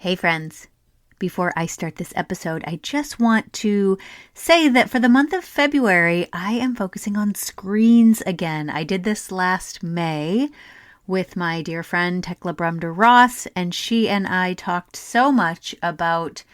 Hey friends, before I start this episode, I just want to say that for the month of February, I am focusing on screens again. I did this last May with my dear friend Tekla Brumder Ross, and she and I talked so much about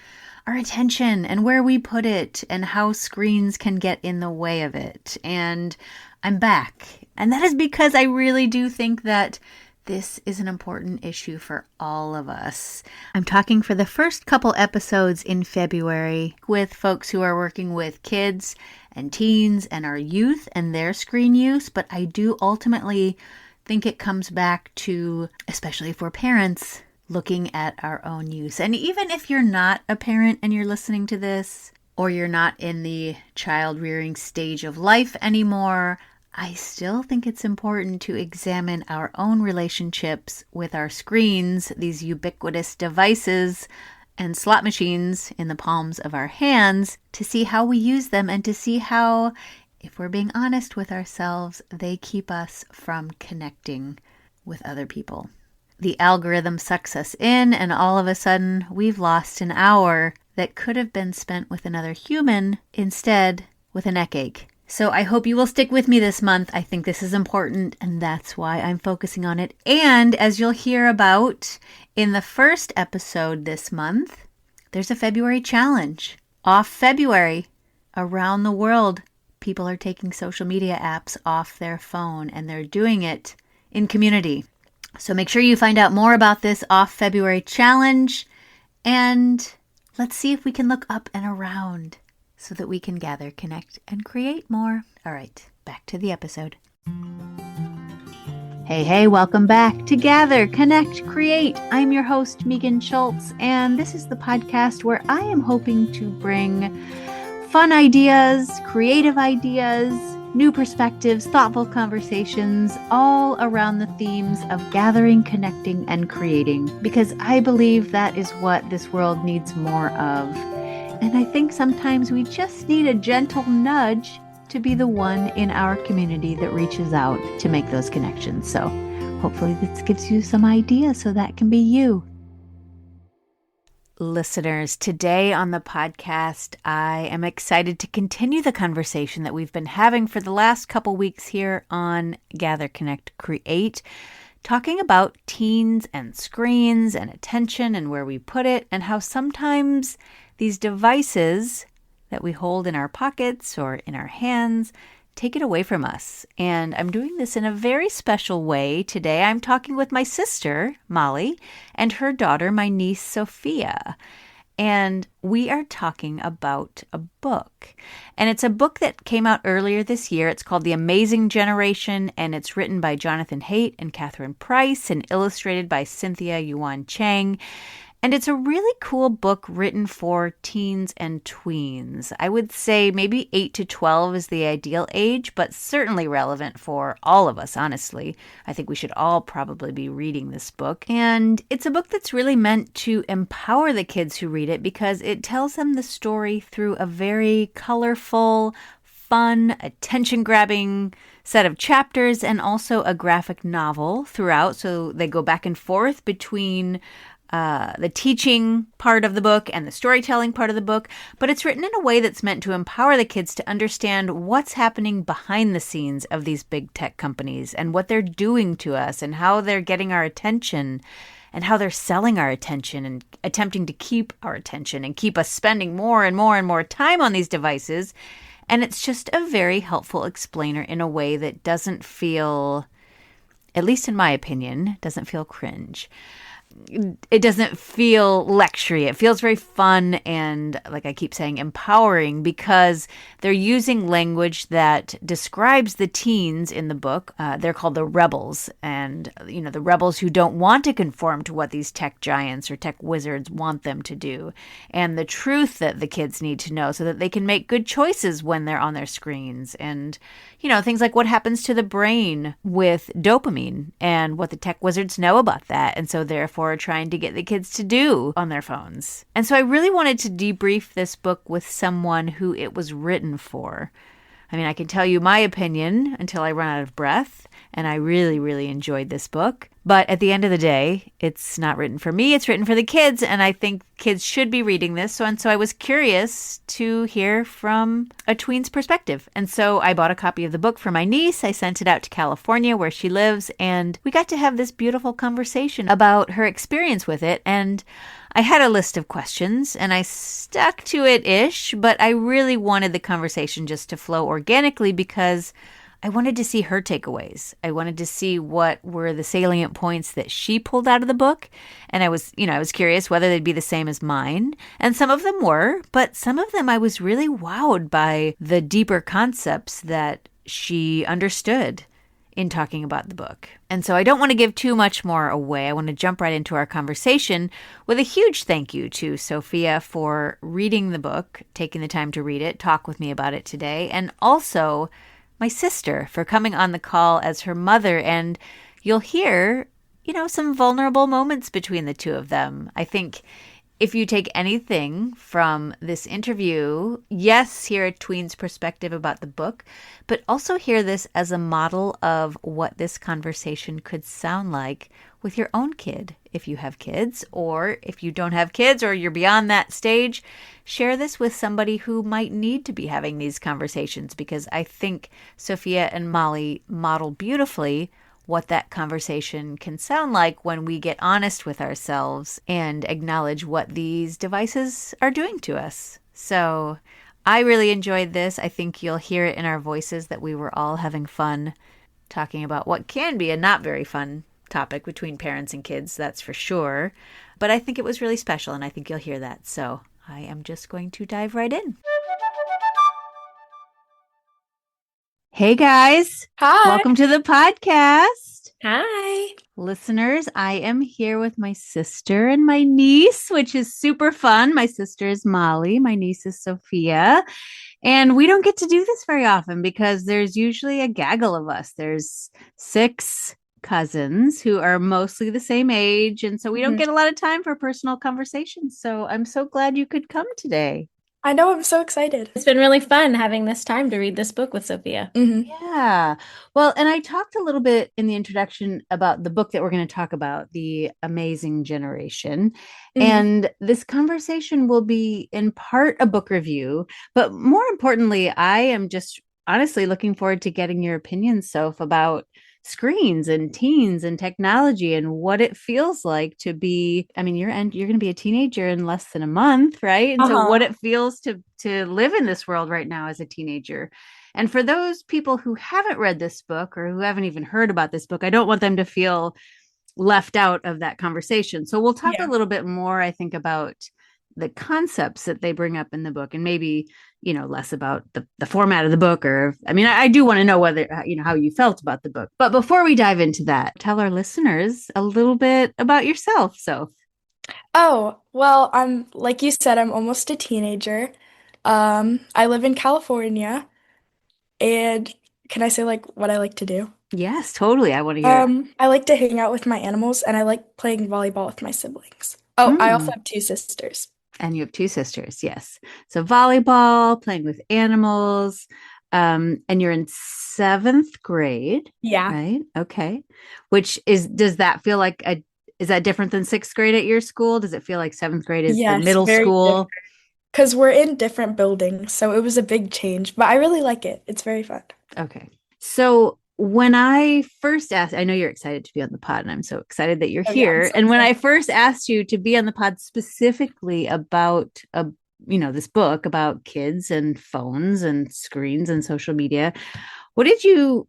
our attention and where we put it and how screens can get in the way of it. And I'm back. And that is because I really do think that this is an important issue for all of us. I'm talking for the first couple episodes in February with folks who are working with kids and teens and our youth and their screen use, but I do ultimately think it comes back to, especially for parents, looking at our own use. And even if you're not a parent and you're listening to this, or you're not in the child rearing stage of life anymore, I still think it's important to examine our own relationships with our screens, these ubiquitous devices and slot machines in the palms of our hands, to see how we use them and to see how, if we're being honest with ourselves, they keep us from connecting with other people. The algorithm sucks us in, and all of a sudden, we've lost an hour that could have been spent with another human, instead with a neck ache. So I hope you will stick with me this month. I think this is important, and that's why I'm focusing on it. And as you'll hear about in the first episode this month, there's a February challenge. Off February, around the world, people are taking social media apps off their phone, and they're doing it in community. So make sure you find out more about this Off February challenge, and let's see if we can look up and around so that we can gather, connect, and create more. All right, back to the episode. Hey, welcome back to Gather, Connect, Create. I'm your host, Megan Schultz, and this is the podcast where I am hoping to bring fun ideas, creative ideas, new perspectives, thoughtful conversations, all around the themes of gathering, connecting, and creating, because I believe that is what this world needs more of. And I think sometimes we just need a gentle nudge to be the one in our community that reaches out to make those connections. So hopefully this gives you some ideas so that can be you. Listeners, today on the podcast, I am excited to continue the conversation that we've been having for the last couple weeks here on Gather, Connect, Create, talking about teens and screens and attention and where we put it, and how sometimes these devices that we hold in our pockets or in our hands take it away from us. And I'm doing this in a very special way today. I'm talking with my sister, Molly, and her daughter, my niece, Sophia. And we are talking about a book. And it's a book that came out earlier this year. It's called The Amazing Generation, and it's written by Jonathan Haidt and Catherine Price and illustrated by Cynthia Yuan Chang. And it's a really cool book written for teens and tweens. I would say maybe 8 to 12 is the ideal age, but certainly relevant for all of us, honestly. I think we should all probably be reading this book. And it's a book that's really meant to empower the kids who read it because it tells them the story through a very colorful, fun, attention-grabbing set of chapters and also a graphic novel throughout. So they go back and forth between the teaching part of the book and the storytelling part of the book, but it's written in a way that's meant to empower the kids to understand what's happening behind the scenes of these big tech companies and what they're doing to us and how they're getting our attention and how they're selling our attention and attempting to keep our attention and keep us spending more and more and more time on these devices. And it's just a very helpful explainer in a way that doesn't feel, at least in my opinion, doesn't feel cringe. It doesn't feel lecture-y. It feels very fun and, like I keep saying, empowering because they're using language that describes the teens in the book. They're called the rebels, and the rebels who don't want to conform to what these tech giants or tech wizards want them to do, and the truth that the kids need to know so that they can make good choices when they're on their screens, and things like what happens to the brain with dopamine and what the tech wizards know about that, and so therefore are trying to get the kids to do on their phones. And so I really wanted to debrief this book with someone who it was written for. I mean, I can tell you my opinion until I run out of breath, and I really, really enjoyed this book. But at the end of the day, it's not written for me, it's written for the kids. And I think kids should be reading this. So I was curious to hear from a tween's perspective. And so I bought a copy of the book for my niece. I sent it out to California where she lives. And we got to have this beautiful conversation about her experience with it. And I had a list of questions and I stuck to it-ish, but I really wanted the conversation just to flow organically because I wanted to see her takeaways. I wanted to see what were the salient points that she pulled out of the book. And I was curious whether they'd be the same as mine. And some of them were, but some of them I was really wowed by the deeper concepts that she understood in talking about the book. And so I don't want to give too much more away. I want to jump right into our conversation with a huge thank you to Sophia for reading the book, taking the time to read it, talk with me about it today, and also my sister for coming on the call as her mother. And you'll hear, some vulnerable moments between the two of them. I think if you take anything from this interview, yes, hear a tween's perspective about the book, but also hear this as a model of what this conversation could sound like with your own kid. If you have kids, or if you don't have kids, or you're beyond that stage, share this with somebody who might need to be having these conversations, because I think Sophia and Molly model beautifully what that conversation can sound like when we get honest with ourselves and acknowledge what these devices are doing to us. So I really enjoyed this. I think you'll hear it in our voices that we were all having fun talking about what can be a not very fun topic between parents and kids, that's for sure. But I think it was really special, and I think you'll hear that. So I am just going to dive right in. Hey guys. Hi. Welcome to the podcast. Hi. Listeners, I am here with my sister and my niece, which is super fun. My sister is Molly. My niece is Sophia. And we don't get to do this very often because there's usually a gaggle of us. There's 6 cousins who are mostly the same age. And so we don't get a lot of time for personal conversations. So I'm so glad you could come today. I know, I'm so excited. It's been really fun having this time to read this book with Sophia. Yeah. Well, and I talked a little bit in the introduction about the book that we're going to talk about, The Amazing Generation. And this conversation will be in part a book review, but more importantly, I am just honestly looking forward to getting your opinions, Soph, about screens and teens and technology and what it feels like to be, you're going to be a teenager in less than a month, right? And so what it feels to live in this world right now as a teenager. And for those people who haven't read this book or who haven't even heard about this book, I don't want them to feel left out of that conversation. So we'll talk a little bit more, I think, about the concepts that they bring up in the book, and maybe, less about the format of the book, or, I do want to know whether, how you felt about the book. But before we dive into that, tell our listeners a little bit about yourself, Soph. Oh, well, like you said, I'm almost a teenager. I live in California, and can I say like what I like to do? Yes, totally. I want to hear. I like to hang out with my animals, and I like playing volleyball with my siblings. Oh, I also have 2 sisters. And you have 2 sisters, yes. So volleyball, playing with animals, and you're in 7th grade. Yeah. Right? Okay. Does that feel like is that different than 6th grade at your school? Does it feel like 7th grade is the middle school? Because we're in different buildings, so it was a big change, but I really like it. It's very fun. Okay. So when I first asked, I know you're excited to be on the pod, and I'm so excited that you're here. And when I first asked you to be on the pod specifically about, this book about kids and phones and screens and social media, what did you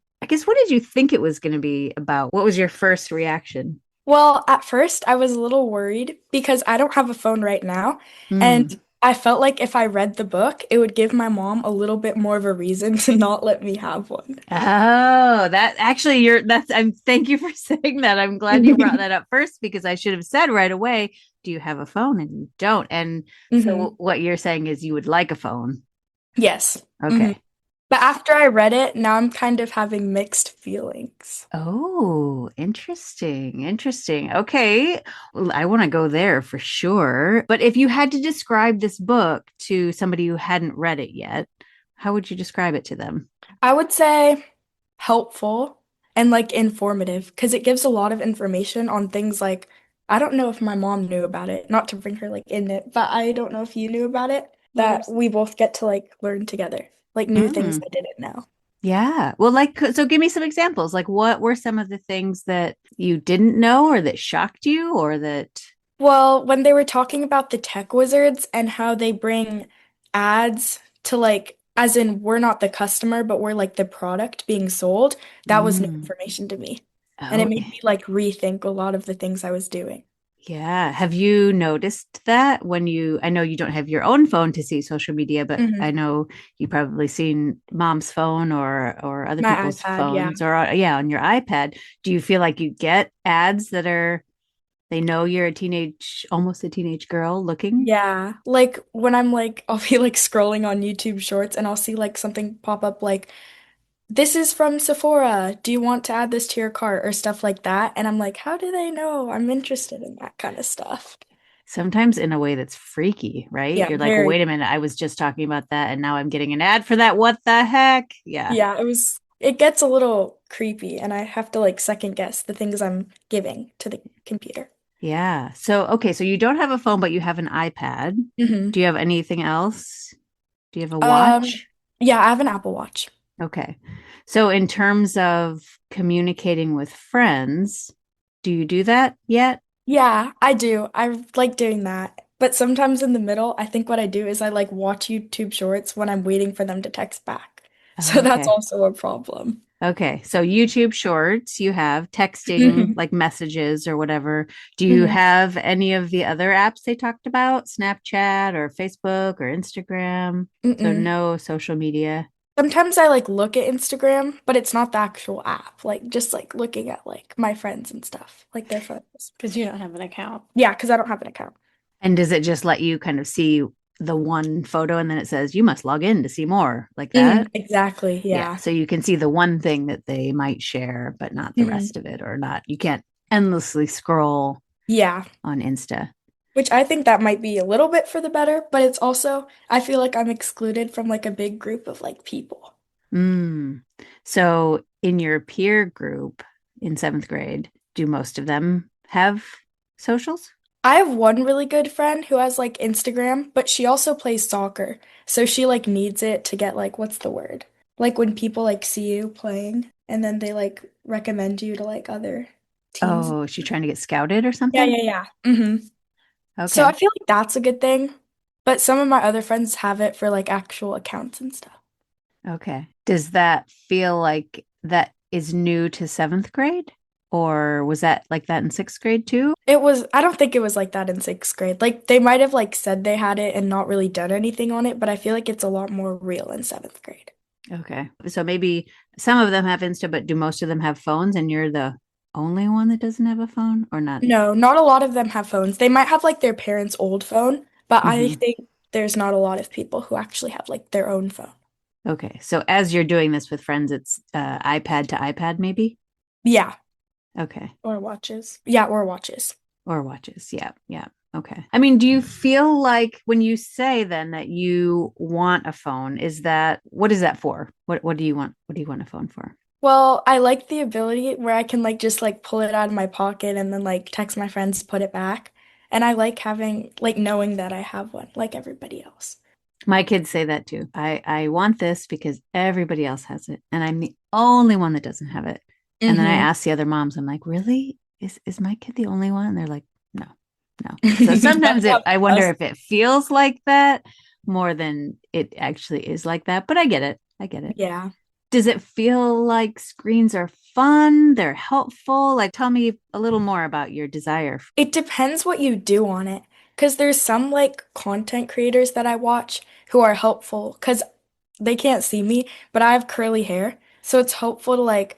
think it was going to be about? What was your first reaction? Well, at first I was a little worried because I don't have a phone right now. And I felt like if I read the book, it would give my mom a little bit more of a reason to not let me have one. Oh, thank you for saying that. I'm glad you brought that up first, because I should have said right away, do you have a phone? And you don't. And so what you're saying is you would like a phone. Yes. Okay. But after I read it, now I'm kind of having mixed feelings. Oh, interesting. Okay. Well, I want to go there for sure. But if you had to describe this book to somebody who hadn't read it yet, how would you describe it to them? I would say helpful and like informative because it gives a lot of information on things like I don't know if my mom knew about it, not to bring her like in it, but I don't know if you knew about it, that we both get to like learn together, like new things Mm, I didn't know. yeah. Well, like, so give me some examples. Like, what were some of the things that you didn't know or that shocked you or that, Well, when they were talking about the tech wizards and how they bring ads to like, as in we're not the customer, but we're like the product being sold, that was new mm, information to me. And it oh, made me like rethink a lot of the things I was doing. yeah. Have you noticed that when I know you don't have your own phone to see social media, but I Hmm. know you probably seen mom's phone or other My people's iPad, yeah. phones or yeah, on your iPad. Do you feel like you get ads that they know you're almost a teenage girl looking? Yeah. Like when I'm like, I'll be like scrolling on YouTube Shorts and I'll see like something pop up like, this is from Sephora. Do you want to add this to your cart or stuff like that? And I'm like, how do they know I'm interested in that kind of stuff? Sometimes in a way that's freaky, right? Yeah, You're like, very. wait a minute, I was just talking about that and now I'm getting an ad for that. What the heck? Yeah. Yeah, it gets a little creepy and I have to like second guess the things I'm giving to the computer. Yeah. So, okay, so you don't have a phone, but you have an iPad. Hmm. Do you have anything else? Do you have a Um, watch? yeah, I have an Apple Watch. Okay. So, in terms of communicating with friends, do you do that yet? Yeah, I do. I like doing that. But sometimes in the middle, I think what I do is I like watch YouTube Shorts when I'm waiting for them to text back. So that's Okay. also a problem. Okay. So, YouTube Shorts, you have texting, Hmm. like messages or whatever. Do you Hmm. have any of the other apps they talked about? Snapchat or Facebook or Instagram? So, Mm-mm. no social media. Sometimes I like look at Instagram, but it's not the actual app. Like just like looking at like my friends and stuff, like their photos. Because you don't have an account. Yeah, because I don't have an account. And does it just let you kind of see the one photo and then it says you must log in to see more like Hmm. that? Exactly. Yeah. Yeah. So you can see the one thing that they might share, but not the Hmm. rest of it, or not. You can't endlessly scroll Yeah. on Insta. Which I think that might be a little bit for the better, but it's also, I feel like I'm excluded from like a big group of like people. Mm. So in your peer group in seventh grade, do most of them have socials? I have one really good friend who has like Instagram, but she also plays soccer. So she like needs it to get like, what's the word? Like when people like see you playing and then they like recommend you to like other teams. Oh, is she trying to get scouted or Yeah, something? yeah, yeah. Hmm. So I Okay. feel like that's a good thing. But some of my other friends have it for like actual accounts and stuff. Okay. Does that feel like that is new to seventh grade? Or was that like that in sixth grade too? I don't think it was like that in sixth grade. Like they might have like said they had it and not really done anything on it, but I feel like it's a lot more real in seventh grade. Okay. So maybe some of them have Insta, but do most of them have phones and you're the only one that doesn't have a phone or not? No, not a lot of them have phones. They might have like their parents' old phone, but I Hmm. think there's not a lot of people who actually have like their own phone. Okay. So as you're doing this with friends, it's iPad to iPad, maybe? Yeah, Okay. Or watches. yeah, or watches. Or watches. Yeah. Yeah. Okay. I mean, do you feel like when you say then that you want a phone, what is that for? What do you want? What do you want a phone for? Well, I like the ability where I can like just like pull it out of my pocket and then like text my friends to put it back. And I like having like knowing that I have one like everybody else. My kids say that too. I want this because everybody else has it, and I'm the only one that doesn't have it. And then I Hmm. ask the other moms, I'm like, really? Is my kid the only one? And they're like, no, no. So sometimes That's I how wonder us. if it feels like that more than it actually is like that. But I get it. I get it. Yeah. Does it feel like screens are fun? They're helpful? Like, tell me a little more about your desire. It depends what you do on it. Because there's some like content creators that I watch who are helpful because they can't see me, but I have curly hair. So it's helpful to like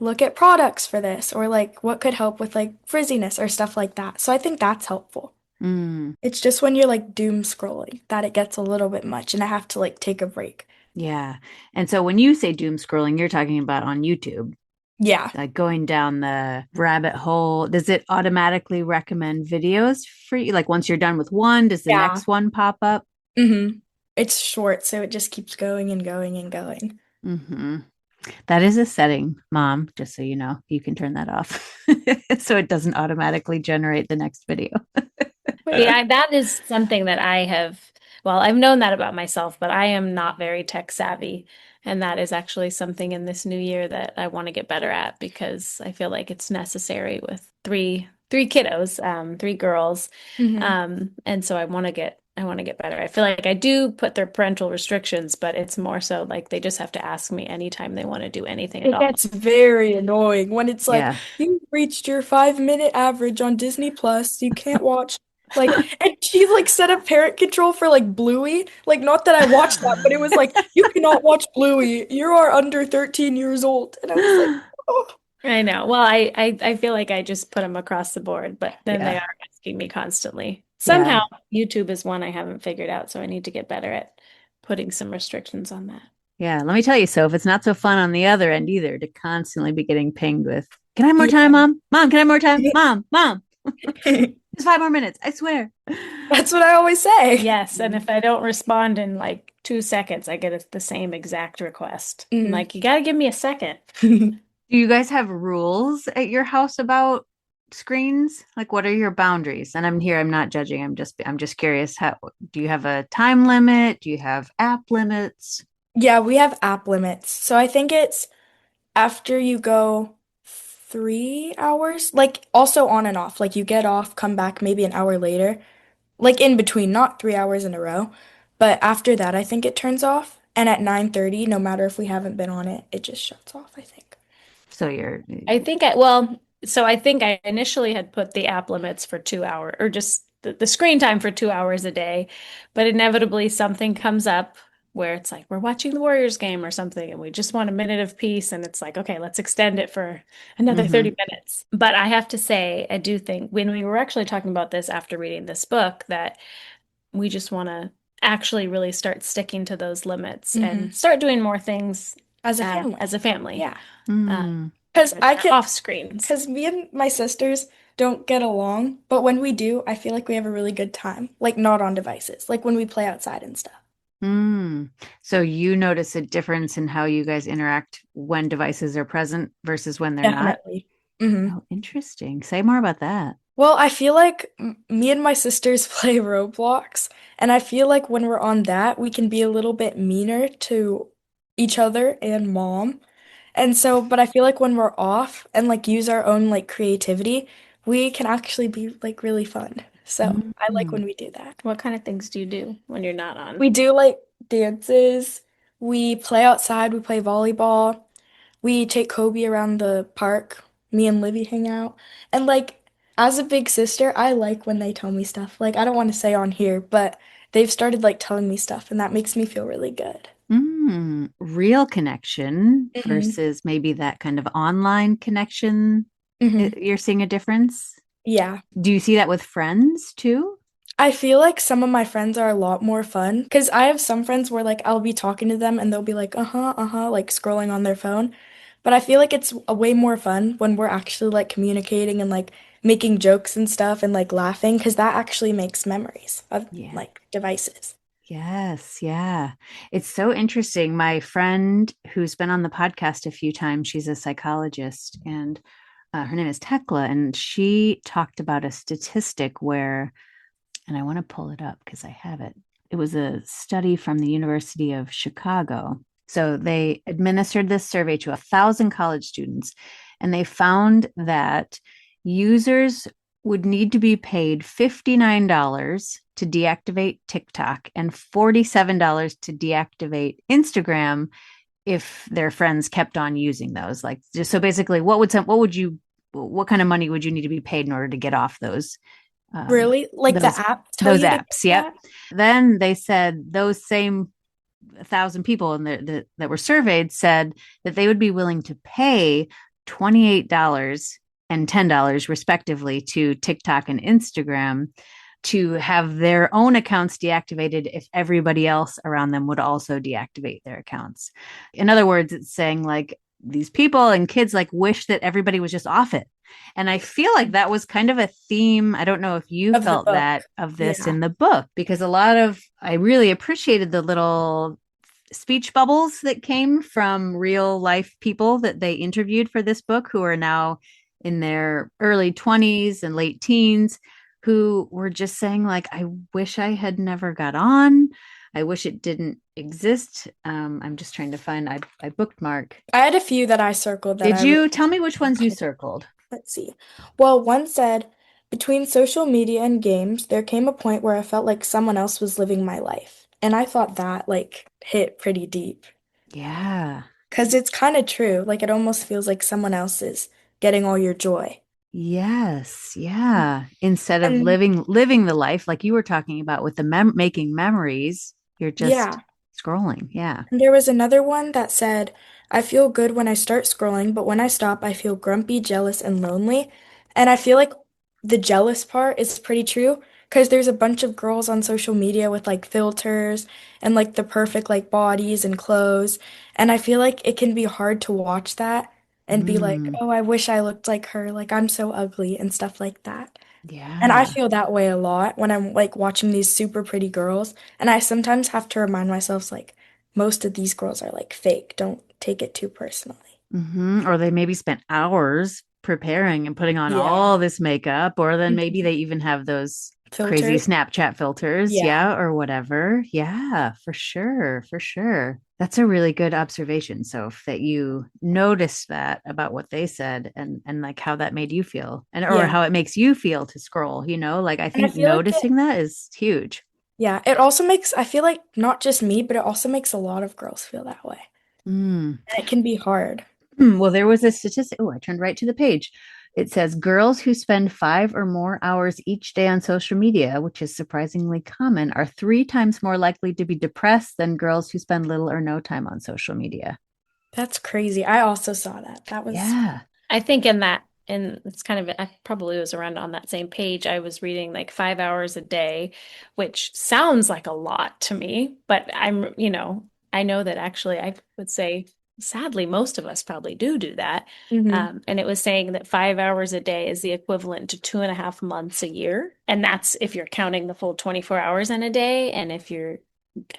look at products for this or like what could help with like frizziness or stuff like that. So I think that's helpful. Mm, It's just when you're like doom scrolling that it gets a little bit much and I have to like take a break. yeah. And so when you say doom scrolling, you're talking about on YouTube. Yeah. Like going down the rabbit hole, does it automatically recommend videos for you? Like once you're done with one, does the Yeah. next one pop up? Hmm. It's short, so it just keeps going and going and going. Hmm. That is a setting, Mom, just so you know. You can turn that off so it doesn't automatically generate the next video. Yeah, that is something that I have, well, I've known that about myself, but I am not very tech savvy. And that is actually something in this new year that I want to get better at because I feel like it's necessary with three kiddos, three girls. Hmm. And so I want to get better. I feel like I do put their parental restrictions, but it's more so like they just have to ask me anytime they want to do anything at It all. gets very annoying when it's like, Yeah. you reached your 5 minute average on Disney Plus. You can't watch and she like set up parent control for like Bluey. Like, not that I watched that, but it was like, you cannot watch Bluey. You are under 13 years old. And I was like, oh. I know. Well, I feel like I just put them across the board, but then they Yeah. are asking me constantly. Yeah. Somehow, YouTube is one I haven't figured out, so I need to get better at putting some restrictions on that. Yeah. Let me tell you, so if it's not so fun on the other end either to constantly be getting pinged with, can I have more time, Yeah. Mom? Mom, can I have more time? Mom, just 5 more minutes. I swear. That's what I always say. Yes, and if I don't respond in like 2 seconds, I get the same exact request. I'm Mm. like, you got to give me a second. Do you guys have rules at your house about screens? Like what are your boundaries? And I'm not judging. I'm just curious how do you have a time limit? Do you have app limits? Yeah, we have app limits. So I think it's after you go 3 hours, like also on and off. Like you get off, come back maybe an hour later, like in between, not 3 hours in a row. But after that, I think it turns off. And at 9:30, no matter if we haven't been on it, it just shuts off, I think. So you're I think I initially had put the app limits for 2 hours or just the screen time for 2 hours a day, but inevitably something comes up where it's like we're watching the Warriors game or something and we just want a minute of peace and it's like, okay, let's extend it for another mm-hmm, 30 minutes. But I have to say, I do think when we were actually talking about this after reading this book that we just want to actually really start sticking to those limits Hmm. and start doing more things As a family. as a family. Yeah. Uh, mm, Because I are can, off screens. because me and my sisters don't get along, but when we do, I feel like we have a really good time. Like not on devices, like when we play outside and stuff. mm. So you notice a difference in how you guys interact when devices are present versus when they're not? Definitely. Hmm. Oh, interesting. Say more about that. Well, I feel like me and my sisters play Roblox, and I feel like when we're on that, we can be a little bit meaner to each other and mom. And so, but I feel like when we're off and like use our own like creativity, we can actually be like really fun. So I like Mm. when we do that. What kind of things do you do when you're not on? We do like dances, we play outside, we play volleyball. We take Kobe around the park. Me and Livy hang out. And like as a big sister, I like when they tell me stuff. Like I don't want to say on here, but they've started like telling me stuff and that makes me feel really good. Real connection Hmm. versus maybe that kind of online connection. Hmm. You're seeing a difference? Yeah. Do you see that with friends too? I feel like some of my friends are a lot more fun because I have some friends where like I'll be talking to them and they'll be like, uh-huh, uh-huh, like scrolling on their phone. But I feel like it's a way more fun when we're actually like communicating and like making jokes and stuff and like laughing because that actually makes memories of Yeah. like devices. Yes, yeah. It's so interesting. My friend who's been on the podcast a few times, she's a psychologist and her name is Tekla, and she talked about a statistic where, and I want to pull it up because I have it. It was a study from the University of Chicago. So they administered this survey to 1,000 college students, and they found that users would need to be paid $59 to deactivate TikTok and $47 to deactivate Instagram if their friends kept on using those. Like, just so basically, what kind of money would you need to be paid in order to get off um, Really? Like the those apps tell those you to do apps? Yep. that? Then they said those same 1,000 people that were surveyed said that they would be willing to pay $28 and $10 respectively to TikTok and Instagram to have their own accounts deactivated if everybody else around them would also deactivate their accounts. In other words, it's saying like these people and kids like wish that everybody was just off it. And I feel like that was kind of a theme. I don't know if you Of the felt book. that of this Yeah. in the book, because I really appreciated the little speech bubbles that came from real life people that they interviewed for this book who are now in their early 20s and late teens who were just saying like I wish I had never got on. I wish it didn't exist. I'm just trying to find I bookmark. I had a few that I circled that Did I really you tell me which ones you wanted. circled? Let's see. Well, one said, between social media and games, there came a point where I felt like someone else was living my life. And I thought that like hit pretty deep. Yeah. 'Cause it's kind of true. Like it almost feels like someone else is getting all your joy. Yes, yeah. Instead of And living the life like you were talking about with the making memories, you're just yeah. scrolling. Yeah. And there was another one that said, I feel good when I start scrolling, but when I stop, I feel grumpy, jealous, and lonely. And I feel like the jealous part is pretty true because there's a bunch of girls on social media with like filters and like the perfect like bodies and clothes. And I feel like it can be hard to watch that and be like, Mm, oh, I wish I looked like her. Like I'm so ugly and stuff like that. And I yeah. feel that way a lot when I'm like watching these super pretty girls. And I sometimes have to remind myself, like, most of these girls are like fake. Don't take it too personally. Or they maybe spent hours preparing and putting on Yeah. all this makeup, or then maybe Mhm. they even have those crazy Filters. Snapchat filters, Yeah. yeah, or whatever. Yeah, for sure, for sure. That's a really good observation, Soph, that you noticed that about what they said and like how that made you feel and or Yeah. how it makes you feel to scroll, like I And I think feel like noticing that is huge. yeah, it also makes, I feel like not just me, but it also makes a lot of girls feel that way. Mm. And it can be hard. Well, there was a statistic. Oh, I turned right to the page. It says girls who spend 5 or more hours each day on social media, which is surprisingly common, are 3 times more likely to be depressed than girls who spend little or no time on social media. That's crazy. I also saw that. That was, Yeah. I think in that, and it's kind of, I probably was around on that same page. I was reading like 5 hours a day, which sounds like a lot to me, but I know that actually I would say, sadly, most of us probably do that. hmm And it was saying that 5 hours a day is the equivalent to 2.5 months a year. And that's if you're counting the full 24 hours in a day, and if you're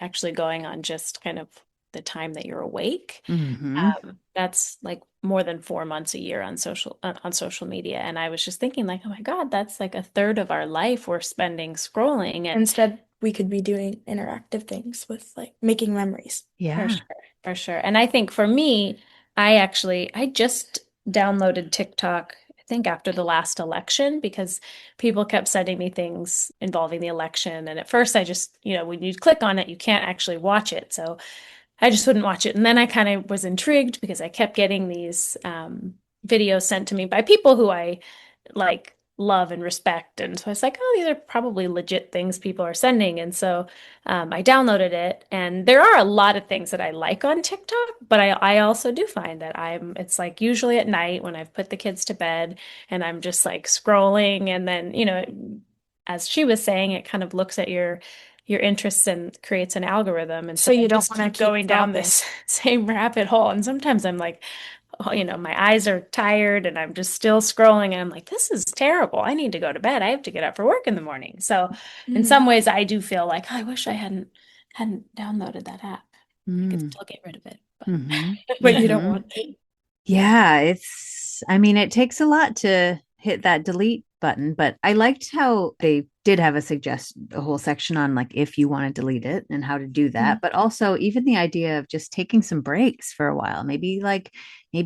actually going on just kind of the time that you're awake. Hmm. That's like more than 4 months a year on social media. And I was just thinking, like, oh my God, that's like a third of our life we're spending scrolling. And instead, we could be doing interactive things with like making memories. for Yeah. sure, for sure. And I think for me, I just downloaded TikTok, I think after the last election, because people kept sending me things involving the election. And at first I just, when you click on it, you can't actually watch it. So I just wouldn't watch it. And then I kind of was intrigued because I kept getting these videos sent to me by people who I like love and respect. And so I was like, oh, these are probably legit things people are sending. And so I downloaded it. And there are a lot of things that I like on TikTok, but I also do find that it's like usually at night when I've put the kids to bed and I'm just like scrolling. And then, as she was saying, it kind of looks at your interests and creates an algorithm. And so So you I don't just want to keep keep going down scrolling. this same rabbit hole. And sometimes I'm like, oh, my eyes are tired and I'm just still scrolling. And I'm like, this is terrible. I need to go to bed. I have to get up for work in the morning. So in hmm some ways I do feel like, oh, I wish I hadn't downloaded that app. I could Mm. still get rid of it, but Hmm. But you don't Hmm. want to. Yeah, I mean, it takes a lot to hit that delete button, but I liked how they did have a whole section on like if you want to delete it and how to do that, Mhm. but also even the idea of just taking some breaks for a while. Maybe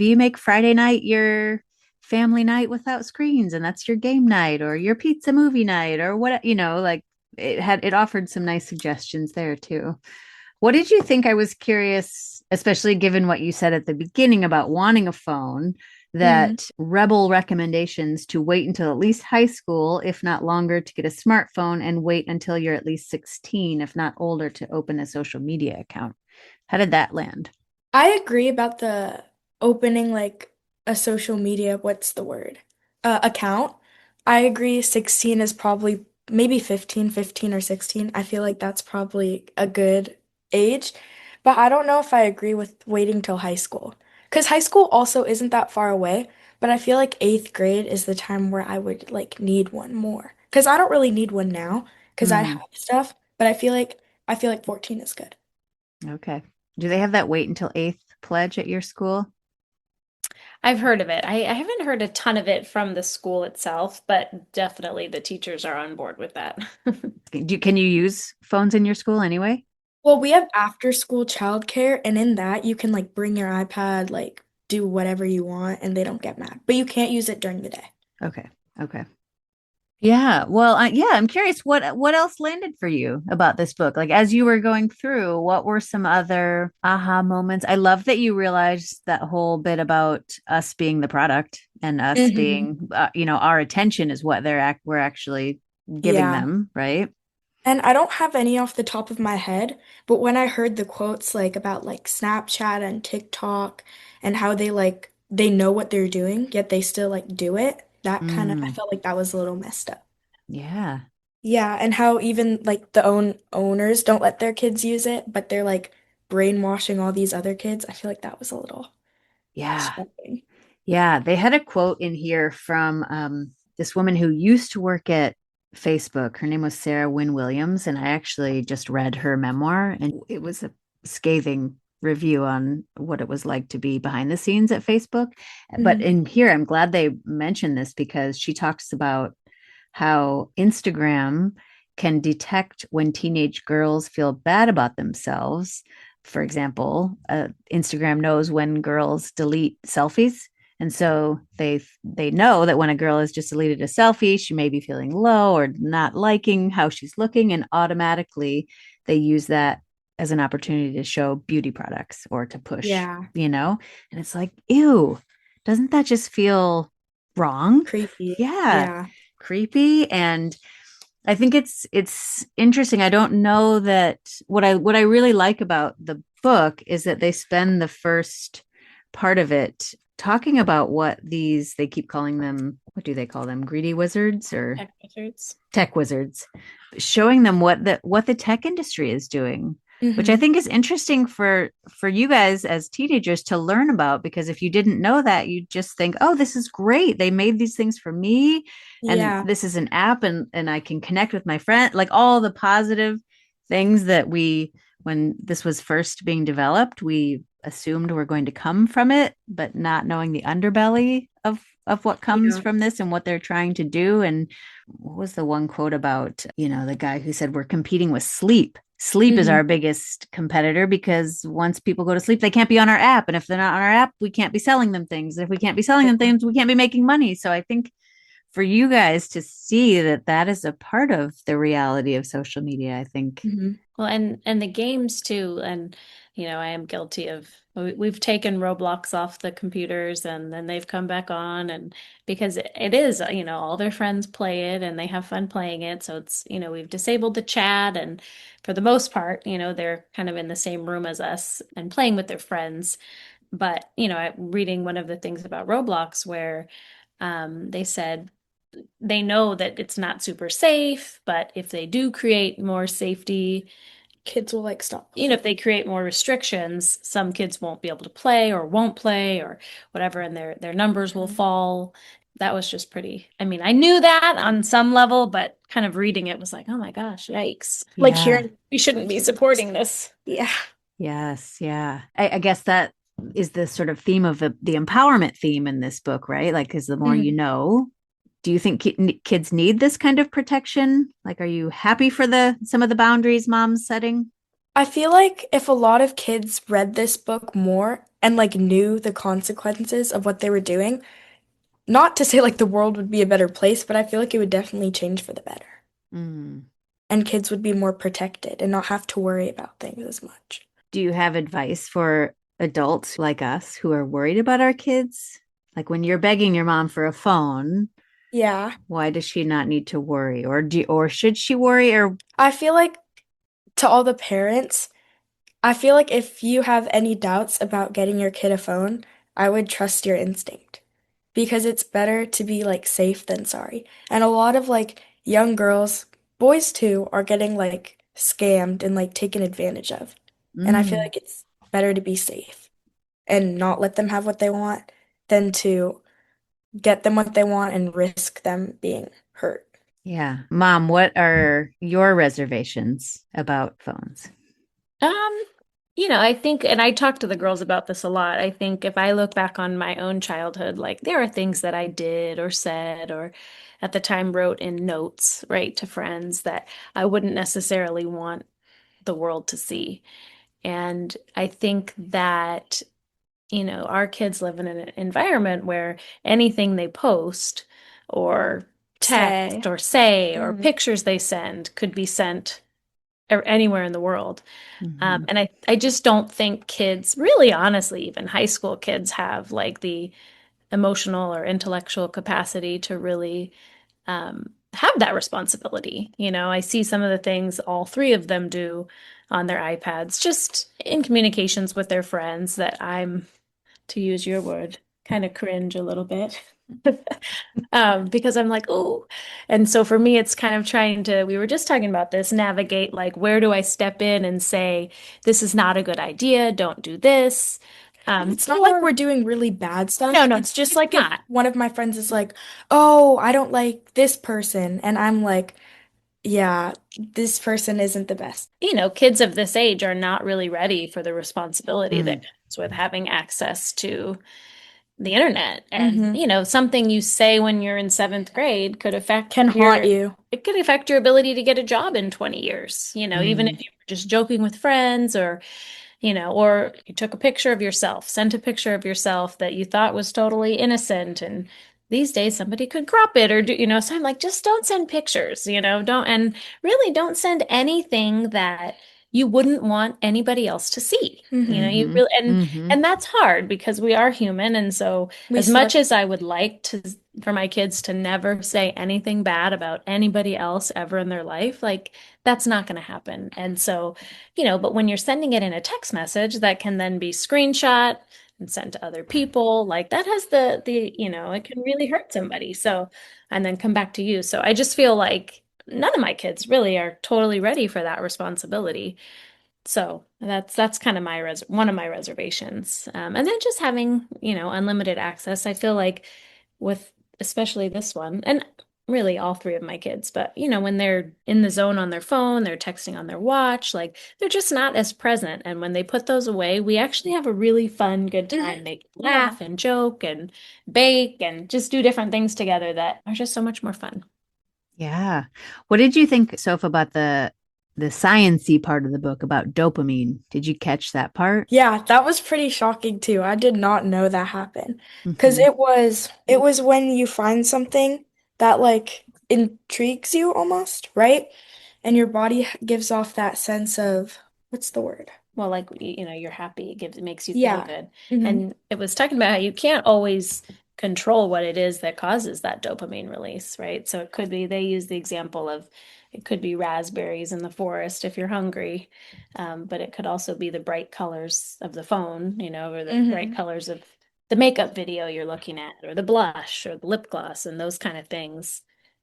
you make Friday night your family night without screens and that's your game night or your pizza movie night or what, like it offered some nice suggestions there too. What did you think? I was curious, especially given what you said at the beginning about wanting a phone, Mhm. that rebel recommendations to wait until at least high school, if not longer, to get a smartphone and wait until you're at least 16, if not older, to open a social media account. How did that land? I agree about the opening like a social media, what's the word? Account. I agree 16 is probably maybe 15 or 16. I feel like that's probably a good age. But I don't know if I agree with waiting till high school. Because high school also isn't that far away, but I feel like eighth grade is the time where I would like need one more. Because I don't really need one now because I have Mm, stuff, but I feel like 14 is good. okay. Do they have that wait until eighth pledge at your school? I've heard of it. I haven't heard a ton of it from the school itself, but definitely the teachers are on board with that. Can you use phones in your school anyway? Well, we have after school childcare, and in that you can like bring your iPad, like do whatever you want, and they don't get mad. But you can't use it during the day. Okay. Okay. Yeah. Well, yeah, I'm curious what else landed for you about this book? Like as you were going through, what were some other aha moments? I love that you realized that whole bit about us being the product and us Hmm. being, our attention is what we're actually giving Yeah. them, right? And I don't have any off the top of my head, but when I heard the quotes like about like Snapchat and TikTok and how they know what they're doing, yet they still like do it, that kind of I Mm, felt like that was a little messed up. yeah. Yeah, and how even like the owners don't let their kids use it, but they're like brainwashing all these other kids. I feel like that was a little Yeah. distracting. Yeah, they had a quote in here from this woman who used to work at Facebook. Her name was Sarah Wynne Williams, and I actually just read her memoir, and it was a scathing review on what it was like to be behind the scenes at Facebook. But Hmm. in here, I'm glad they mentioned this because she talks about how Instagram can detect when teenage girls feel bad about themselves. For example, Instagram knows when girls delete selfies, and so they know that when a girl has just deleted a selfie, she may be feeling low or not liking how she's looking, and automatically they use that as an opportunity to show beauty products or to push, Yeah, and it's like, ew, doesn't that just feel wrong? creepy. Yeah, Yeah. creepy. And I think it's interesting. I don't know that what I really like about the book is that they spend the first part of it talking about what these they keep calling them, what do they call them, greedy wizards or Tech wizards. tech wizards, showing them what the tech industry is doing, which I Hmm. think is interesting for you guys as teenagers to learn about, because if you didn't know that, you just think, oh, this is great, they made these things for me, and Yeah. this is an app, and I can connect with my friend, like all the positive things that we, when this was first being developed, we assumed were going to come from it, but not knowing the underbelly of what comes Yeah. from this and what they're trying to do. And what was the one quote about, the guy who said we're competing with sleep? Sleep is our Hmm. biggest competitor, because once people go to sleep, they can't be on our app. And if they're not on our app, we can't be selling them things. If we can't be selling them things, we can't be making money. So I think for you guys to see that that is a part of the reality of social media, I think. Hmm. Well, and the games too, and I am guilty of we've taken Roblox off the computers and then they've come back on, and because it is, all their friends play it and they have fun playing it. So it's, we've disabled the chat, and for the most part, they're kind of in the same room as us and playing with their friends. But, I'm reading one of the things about Roblox where they said they know that it's not super safe, but if they do create more safety, Kids will like stop if playing. they create more restrictions, some kids won't be able to play or won't play or whatever, and their numbers will Mhm. fall. That was just pretty. I mean, I knew that on some level, but kind of reading it was like, oh my gosh, yikes. Like Yeah. hearing, We shouldn't be supporting this. yeah. Yes. Yeah. I guess that is the sort of theme of the empowerment theme in this book, right? Like, because the more you Mhm. know, do you think kids need this kind of protection? Like, are you happy for some of the boundaries mom's setting? I feel like if a lot of kids read this book more and like knew the consequences of what they were doing, not to say like the world would be a better place, but I feel like it would definitely change for the better. Mm. And kids would be more protected and not have to worry about things as much. Do you have advice for adults like us who are worried about our kids? Like when you're begging your mom for a phone, Yeah. why does she not need to worry, or should she worry? Or I feel like to all the parents, I feel like if you have any doubts about getting your kid a phone, I would trust your instinct because it's better to be like safe than sorry. And a lot of like young girls, boys too, are getting like scammed and like taken advantage of. And I feel mm, like it's better to be safe and not let them have what they want than to get them what they want and risk them being hurt. yeah, mom, what are your reservations about phones? Um, I think, and I talk to the girls about this a lot. I think if I look back on my own childhood, like there are things that I did or said or at the time wrote in notes, right, to friends that I wouldn't necessarily want the world to see. And I think that, our kids live in an environment where anything they post or text Say. or say or Mhm. pictures they send could be sent anywhere in the world. Hmm. And I just don't think kids, really honestly, even high school kids have like the emotional or intellectual capacity to really have that responsibility. I see some of the things all three of them do on their iPads, just in communications with their friends that I'm, to use your word, kind of cringe a little bit. Because I'm like, oh. And so for me, it's kind of trying to, we were just talking about this, navigate like, where do I step in and say, this is not a good idea, don't do this. And it's not like Or, we're doing really bad no, stuff. no, It's just it's like if not. one of my friends is like, "Oh, I don't like this person." And I'm like, "Yeah, this person isn't the best." Kids of this age are not really ready for the responsibility that Mm. comes with having access to the internet. And, Hmm. something you say when you're in seventh grade could affect Can haunt you. it could affect your ability to get a job in 20 years, even if Mm. you were just joking with friends or you took a picture of yourself, sent a picture of yourself that you thought was totally innocent. And these days somebody could crop it or so I'm like, just don't send pictures, don't, and really don't send anything that you wouldn't want anybody else to see. Hmm. You Hmm. really, and Hmm. and that's hard because we are human. And so We as still much as I would like to for my kids to never say anything bad about anybody else ever in their life, like that's not going to happen. And so but when you're sending it in a text message that can then be screenshot and sent to other people, like that has it can really hurt somebody. So, and then come back to you. So I just feel like none of my kids really are totally ready for that responsibility. So that's kind of one of my reservations. And then just having, unlimited access. I feel like with especially this one, and really all three of my kids, but when they're in the zone on their phone, they're texting on their watch, like they're just not as present. And when they put those away, we actually have a really fun, good Mhm. time. They Yeah. laugh and joke and bake and just do different things together that are just so much more fun. Yeah. What did you think, Soph, about the science-y part of the book about dopamine? Did you catch that part? Yeah, that was pretty shocking too. I did not know that happened. 'Cause Hmm. it was when you find something that like intrigues you almost, right? And your body gives off that sense of what's the word? Well, like you're happy. It makes you feel Yeah. good. Hmm. And it was talking about how you can't always control what it is that causes that dopamine release, right? So it could be they use the example of it could be raspberries in the forest if you're hungry, but it could also be the bright colors of the phone, or the bright Hmm. colors of the makeup video you're looking at, or the blush or the lip gloss, and those kind of things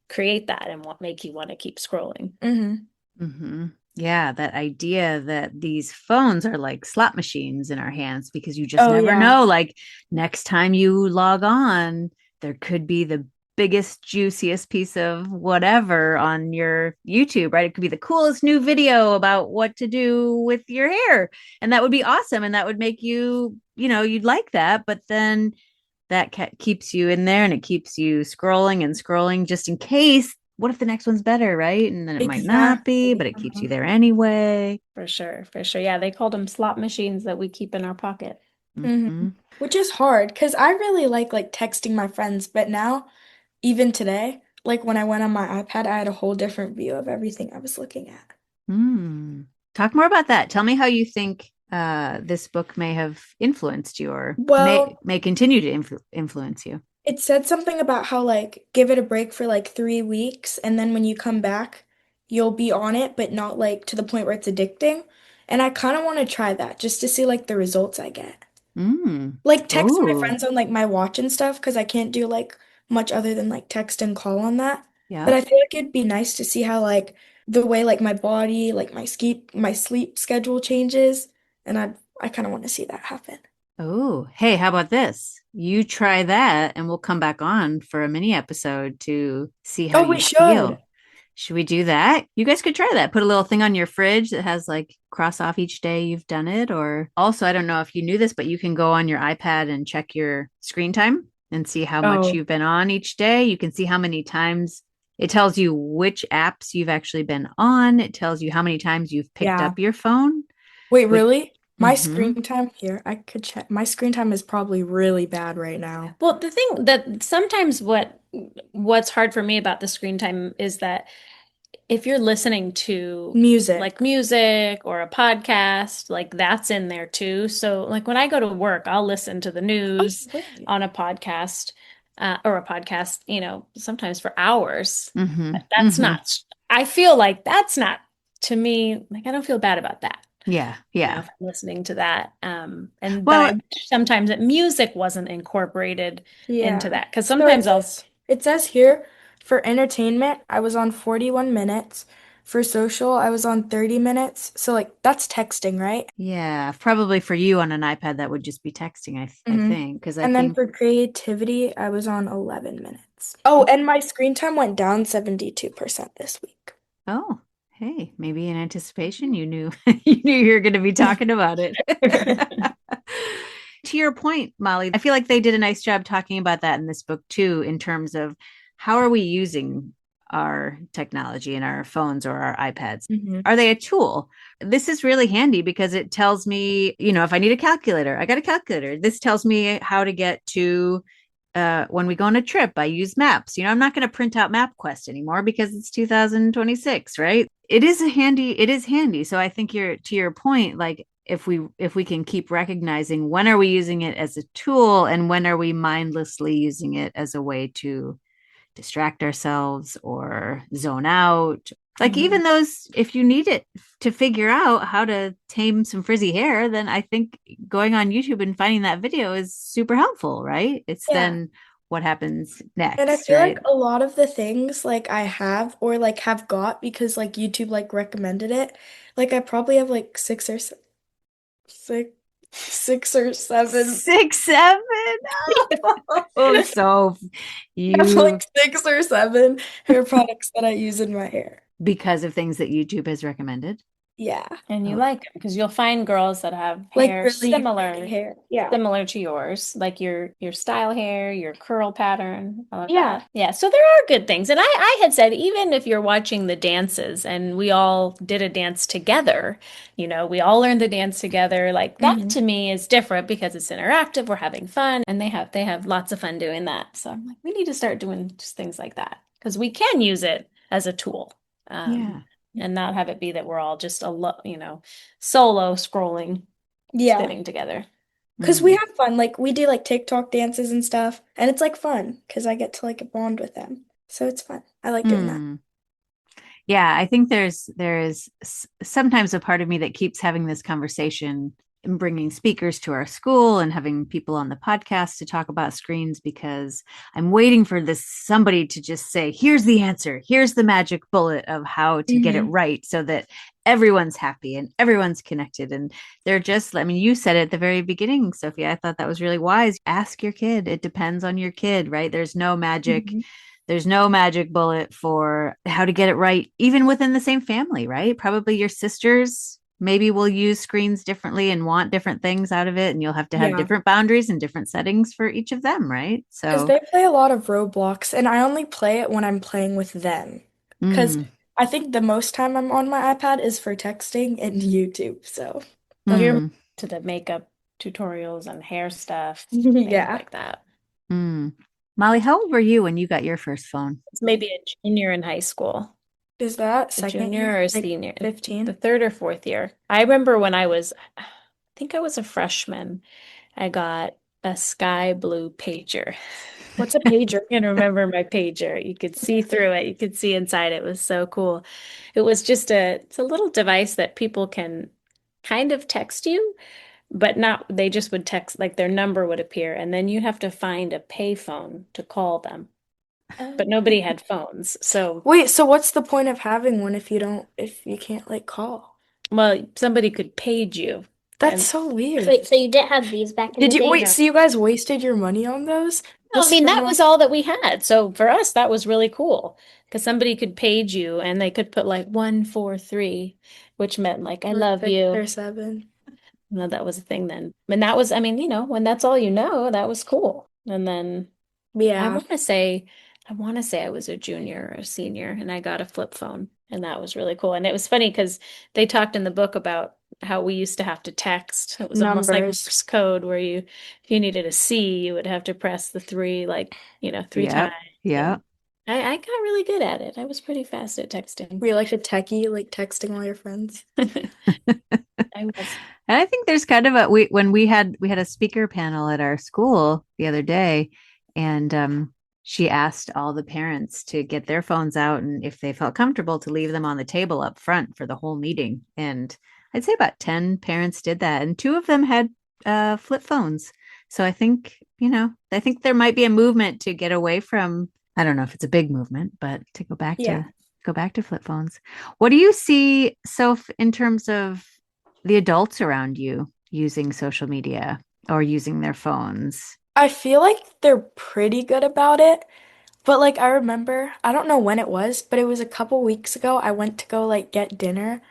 create that and what make you want to keep scrolling. Hmm. Hmm. Yeah, that idea that these phones are like slot machines in our hands because you just Oh never yeah. know. Like next time you log on, there could be the biggest, juiciest piece of whatever on your YouTube, right? It could be the coolest new video about what to do with your hair. And that would be awesome. And that would make you, you'd like that. But then that keeps you in there and it keeps you scrolling and scrolling just in case. What if the next one's better, right? And then it might not be, Exactly. but it keeps you there anyway. For sure, for sure. Yeah, they called them slot machines that we keep in our pocket. Hmm. Hmm. Which is hard because I really like texting my friends, but now, even today, like when I went on my iPad, I had a whole different view of everything I was looking at. Hmm. Talk more about that. Tell me how you think this book may have influenced you or may Well, may continue to influence you. it said something about how like give it a break for like 3 weeks, and then when you come back, you'll be on it, but not like to the point where it's addicting. And I kind of want to try that just to see like the results I get. Mm. Like text my Oh, friends on like my watch and stuff because I can't do like much other than like text and call on that. But yep. I feel like it'd be nice to see how like the way like my body, like my sleep schedule changes, and I kind of want to see that happen. Oh, hey, how about this? You try that and we'll come back on for a mini episode to see how Oh, we you should. feel. Should we do that? You guys could try that. Put a little thing on your fridge that has like cross off each day you've done it. Or also, I don't know if you knew this, but you can go on your iPad and check your screen time and see how much Oh, you've been on each day. You can see how many times it tells you which apps you've actually been on. It tells you how many times you've picked yeah. up your phone, Wait, which, really? My mm-hmm. screen time here, I could check. My screen time is probably really bad right now. Well, the thing that sometimes what's hard for me about the screen time is that if you're listening to Music. like music or a podcast, like that's in there too. So like when I go to work, I'll listen to the Oh, news wait. on a podcast, or a podcast, sometimes for hours. Mm-hmm. That's Mm-hmm. not, I feel like that's not to me, like I don't feel bad about that. Yeah. Yeah. If I'm listening to that. But I Well, wish sometimes that music wasn't incorporated into Yeah. that. Because So sometimes I'll, it says here for entertainment, I was on 41 minutes. For social, I was on 30 minutes. So like that's texting, right? yeah, probably for you on an iPad, that would just be texting, I hmm think, because I And then think, for creativity, I was on 11 minutes. Oh, and my screen time went down 72% this week. oh, hey, maybe in anticipation, you knew you were going to be talking about it. To your point, Molly, I feel like they did a nice job talking about that in this book too, in terms of how are we using our technology and our phones or our iPads? hmm Are they a tool? This is really handy because it tells me, if I need a calculator, I got a calculator. This tells me how to get to when we go on a trip, I use maps. I'm not going to print out MapQuest anymore because it's 2026, right? It is handy. So I think you're to your point, like if we can keep recognizing when are we using it as a tool and when are we mindlessly using it as a way to distract ourselves or zone out. Like hmm even those, if you need it to figure out how to tame some frizzy hair, then I think going on YouTube and finding that video is super helpful, right? It's Yeah. then what happens And I next, feel like right? a lot of the things like I have or like have got because like YouTube like recommended it. Like I probably have like six, six or seven. 6, 7. Oh, so I have you like 6 or 7 hair products that I use in my hair. because of things that YouTube has recommended. Yeah. and you Oh, like them because you'll find girls that have Like hair really pretty hair. Yeah. similar to yours, like your style hair, your curl pattern, all of Yeah. that. Yeah, so there are good things. And I had said even if you're watching the dances and we all did a dance together, we all learned the dance together, like that hmm to me is different because it's interactive, we're having fun, and they have lots of fun doing that. So I'm like, we need to start doing just things like that because we can use it as a tool. yeah. And not have it be that we're all just solo scrolling, Yeah. spinning together. Because we Mm, have fun. Like we do like TikTok dances and stuff. And it's like fun because I get to like bond with them. So it's fun. I like doing that. mm. Yeah, I think there is sometimes a part of me that keeps having this conversation and bringing speakers to our school and having people on the podcast to talk about screens because I'm waiting for this somebody to just say, here's the answer. Here's the magic bullet of how to get it hmm right so that everyone's happy and everyone's connected. And you said it at the very beginning, Sophia. I thought that was really wise. Ask your kid. It depends on your kid, right? hmm There's no magic bullet for how to get it right, even within the same family, right? Probably your sisters maybe will use screens differently and want different things out of it. And you'll have to have Yeah. different boundaries and different settings for each of them, right? Because So, they play a lot of Roblox and I only play it when I'm playing with them. Because mm, I think the most time I'm on my iPad is for texting and YouTube. So So you're mm, to the makeup tutorials and hair stuff, things yeah. like that. mm. Molly, how old were you when you got your first phone? It's maybe a junior in high school, Is that a second junior year? or a Like senior, the 15? third or fourth year. I remember when I think I was a freshman, I got a sky blue pager. What's a pager? I can remember my pager. You could see through it. You could see inside. It was so cool. It was just it's a little device that people can kind of text you, but not, they just would text, like their number would appear, and then you have to find a payphone to call them. But nobody had phones. So, Wait, so what's the point of having one if you can't like call? well, somebody could page you. That's And so weird. Wait, so you didn't have these back in Did the you day? wait, no, so you guys wasted your money on those? No, I Just mean, for that was normal. all that we had. So for us, that was really cool because somebody could page you and they could put like 143, which meant like, I Or love 6 or you. 7. No, that was a thing then. And that was, I mean, when that's all you know, that was cool. And then I Yeah, want to say, I want to say I was a junior or a senior and I got a flip phone and that was really cool. And it was funny because they talked in the book about how we used to have to text. It was almost like numbers. Morse code where if you needed a C, you would have to press the three, like, three times. Yep. Yep. And I got really good at it. I was pretty fast at texting. Were you like a techie, like texting all your friends? I was. And I think there's kind of a when we had a speaker panel at our school the other day, and she asked all the parents to get their phones out and if they felt comfortable to leave them on the table up front for the whole meeting. And I'd say about 10 parents did that, and two of them had flip phones. So I think there might be a movement to get away from, I don't know if it's a big movement, but to Yeah. go back to flip phones. What do you see, Soph, in terms of the adults around you using social media or using their phones? I feel like they're pretty good about it. But like I remember, I don't know when it was, but it was a couple weeks ago. I went to go like get dinner,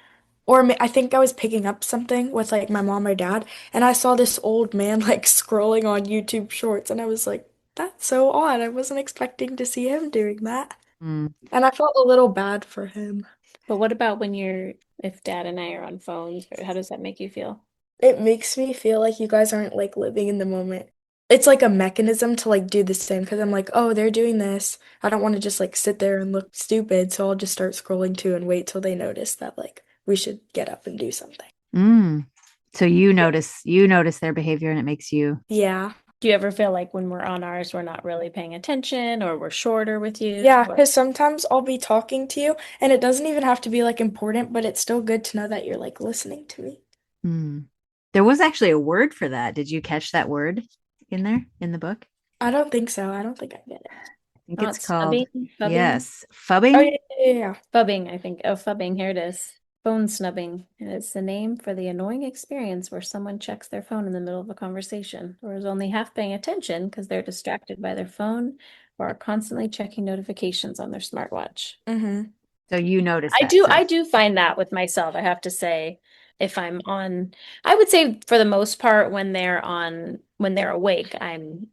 or I think I was picking up something with like my mom or dad, and I saw this old man like scrolling on YouTube Shorts, and I was like, that's so odd. I wasn't expecting to see him doing that. Mm. And I felt a little bad for him. But what about if dad and I are on phones, or how does that make you feel? It makes me feel like you guys aren't like living in the moment. It's like a mechanism to like do the same because I'm like, oh, they're doing this. I don't want to just like sit there and look stupid, so I'll just start scrolling too and wait till they notice that like we should get up and do something. Mm. So you notice their behavior and it makes you. Yeah. Do you ever feel like when we're on ours, we're not really paying attention or we're shorter with you? Yeah, Or because sometimes I'll be talking to you and it doesn't even have to be like important, but it's still good to know that you're like listening to me. Mm. There was actually a word for that. Did you catch that word in there in the book? I don't think so. I don't think I get it. I think not it's called, snubbing? yes, Oh, fubbing. yeah, yeah, yeah. Phubbing, I think. Oh, phubbing, here it is. Phone snubbing. And it's the name for the annoying experience where someone checks their phone in the middle of a conversation or is only half paying attention because they're distracted by their phone or are constantly checking notifications on their smartwatch. Mm-hmm. So you noticed I that do I stuff. do find that with myself, I have to say, if I'm on, I would say for the most part when they're awake, I'm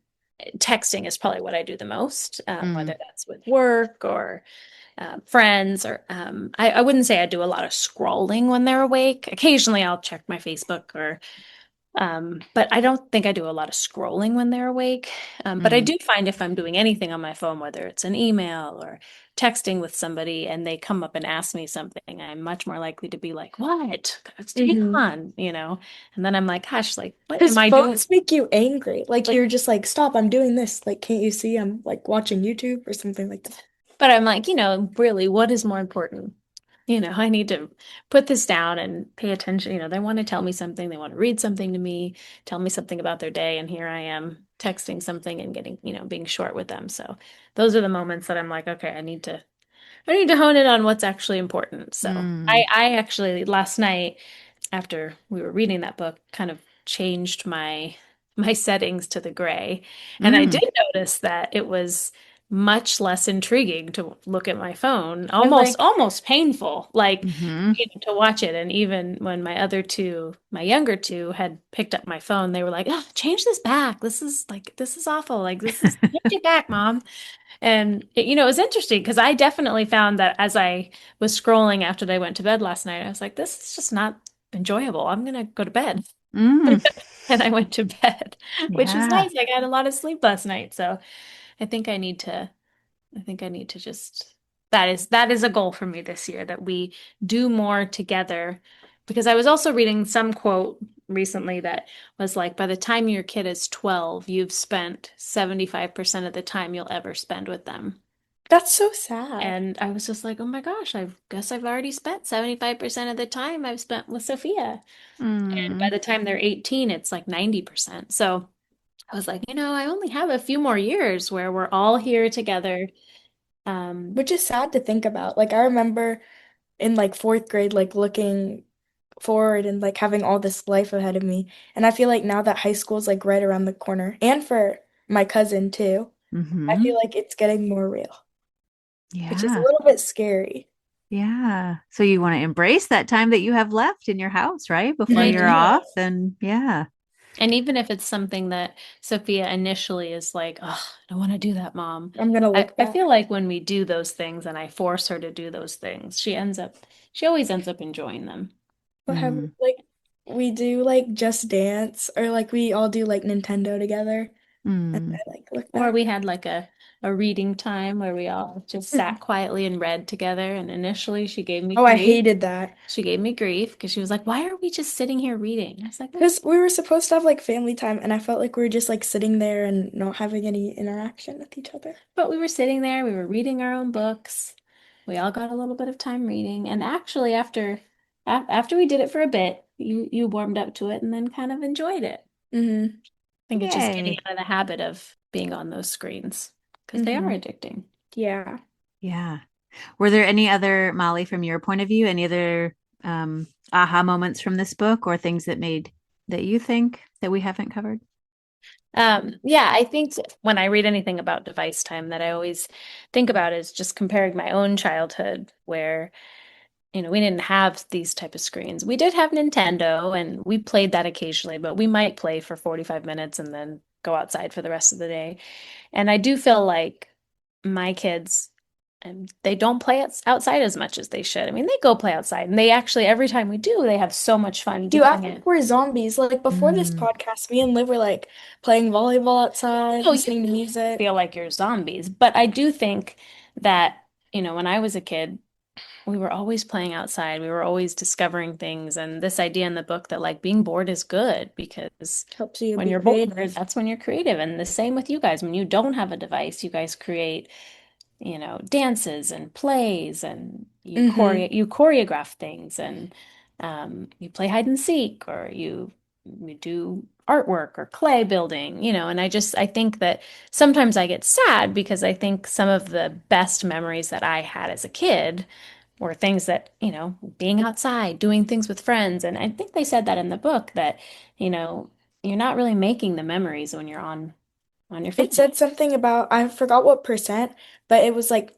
texting is probably what I do the most, Mm. whether that's with work or friends or I wouldn't say I do a lot of scrolling when they're awake. Occasionally I'll check my Facebook or but I don't think I do a lot of scrolling when they're awake. But I Mm. do find if I'm doing anything on my phone, whether it's an email or texting with somebody and they come up and ask me something, I'm much more likely to be like, what? Hang Mm-hmm. on. And then I'm like, gosh, like, what Because am I doing? phones make you angry. Like Like, you're just like, stop, I'm doing this. Like, can't you see I'm like watching YouTube or something like that? but I'm like, really, what is more important? I need to put this down and pay attention. They want to tell me something, they want to read something to me, tell me something about their day, and here I am texting something and getting, being short with them. So those are the moments that I'm like, okay, I need to hone in on what's actually important. So I Mm. I actually last night after we were reading that book kind of changed my settings to the gray. And I Mm. did notice that it was much less intriguing to look at my phone, And almost like, almost painful, like Hmm. to watch it. And even when my younger two had picked up my phone, they were like, oh, change this back. This is awful. Like this is change it back, mom. And it was interesting because I definitely found that as I was scrolling after they went to bed last night, I was like, this is just not enjoyable. I'm gonna go to bed. Mm. And I went to bed, which was Yeah. nice. I got a lot of sleep last night. So I think I need to just that is a goal for me this year that we do more together. Because I was also reading some quote recently that was like, by the time your kid is 12, you've spent 75% of the time you'll ever spend with them. that's so sad. And I was just like, oh my gosh, I guess I've already spent 75% of the time I've spent with Sophia. And by Mm. the time they're 18, it's like 90%. So I was like, I only have a few more years where we're all here together. Um, Which is sad to think about. Like I remember in like fourth grade, like looking forward and like having all this life ahead of me. And I feel like now that high school is like right around the corner, and for my cousin too. I Mm-hmm. feel like it's getting more real, which is a Yeah. little bit scary. Yeah. So you want to embrace that time that you have left in your house, right? Before I you're Hmm. do. off. And yeah. And even if it's something that Sophia initially is like, oh, I don't want to do that, Mom. I'm gonna look I back. feel like when we do those things and I force her to do those things, she always ends up enjoying them. What have Mm. like we do like Just Dance or like we all do like Nintendo together and Mm. I like look Or back. we had like a reading time where we all just Mhm. sat quietly and read together. And initially she gave me Oh, I grief. hated that. She gave me grief because she was like, why are we just sitting here reading? I was like, "Well, Because we were supposed to have like family time and I felt like we were just like sitting there and not having any interaction with each other. but we were sitting there, we were reading our own books. We all got a little bit of time reading. And actually after we did it for a bit, you warmed up to it and then kind of enjoyed it. I Hmm. think it's just getting Yay. out of the habit of being on those screens because they are Hmm. addicting. Yeah. Yeah. Were there any other, Molly, from your point of view, any other aha moments from this book or things that you think that we haven't covered? Yeah, I think when I read anything about device time that I always think about is just comparing my own childhood where, we didn't have these type of screens. We did have Nintendo and we played that occasionally, but we might play for 45 minutes and then go outside for the rest of the day. And I do feel like my kids, they don't play outside as much as they should. I mean, they go play outside, and they actually, every time we do, they have so much fun You doing act like it. we're zombies. Like before this Mm. podcast, me and Liv were like playing volleyball outside, No, you listening to music. feel like you're zombies, but I do think that, when I was a kid, we were always playing outside. We were always discovering things, and this idea in the book that like being bored is good because Helps you when be you're bored, creative. that's when you're creative. And the same with you guys. When you don't have a device, you guys create dances and plays and Hmm. you choreograph things and you play hide and seek or you do artwork or clay building, and I think that sometimes I get sad because I think some of the best memories that I had as a kid were things that, being outside, doing things with friends. And I think they said that in the book that, you know, you're not really making the memories when you're on your phone. It said something about, I forgot what percent, but it was like,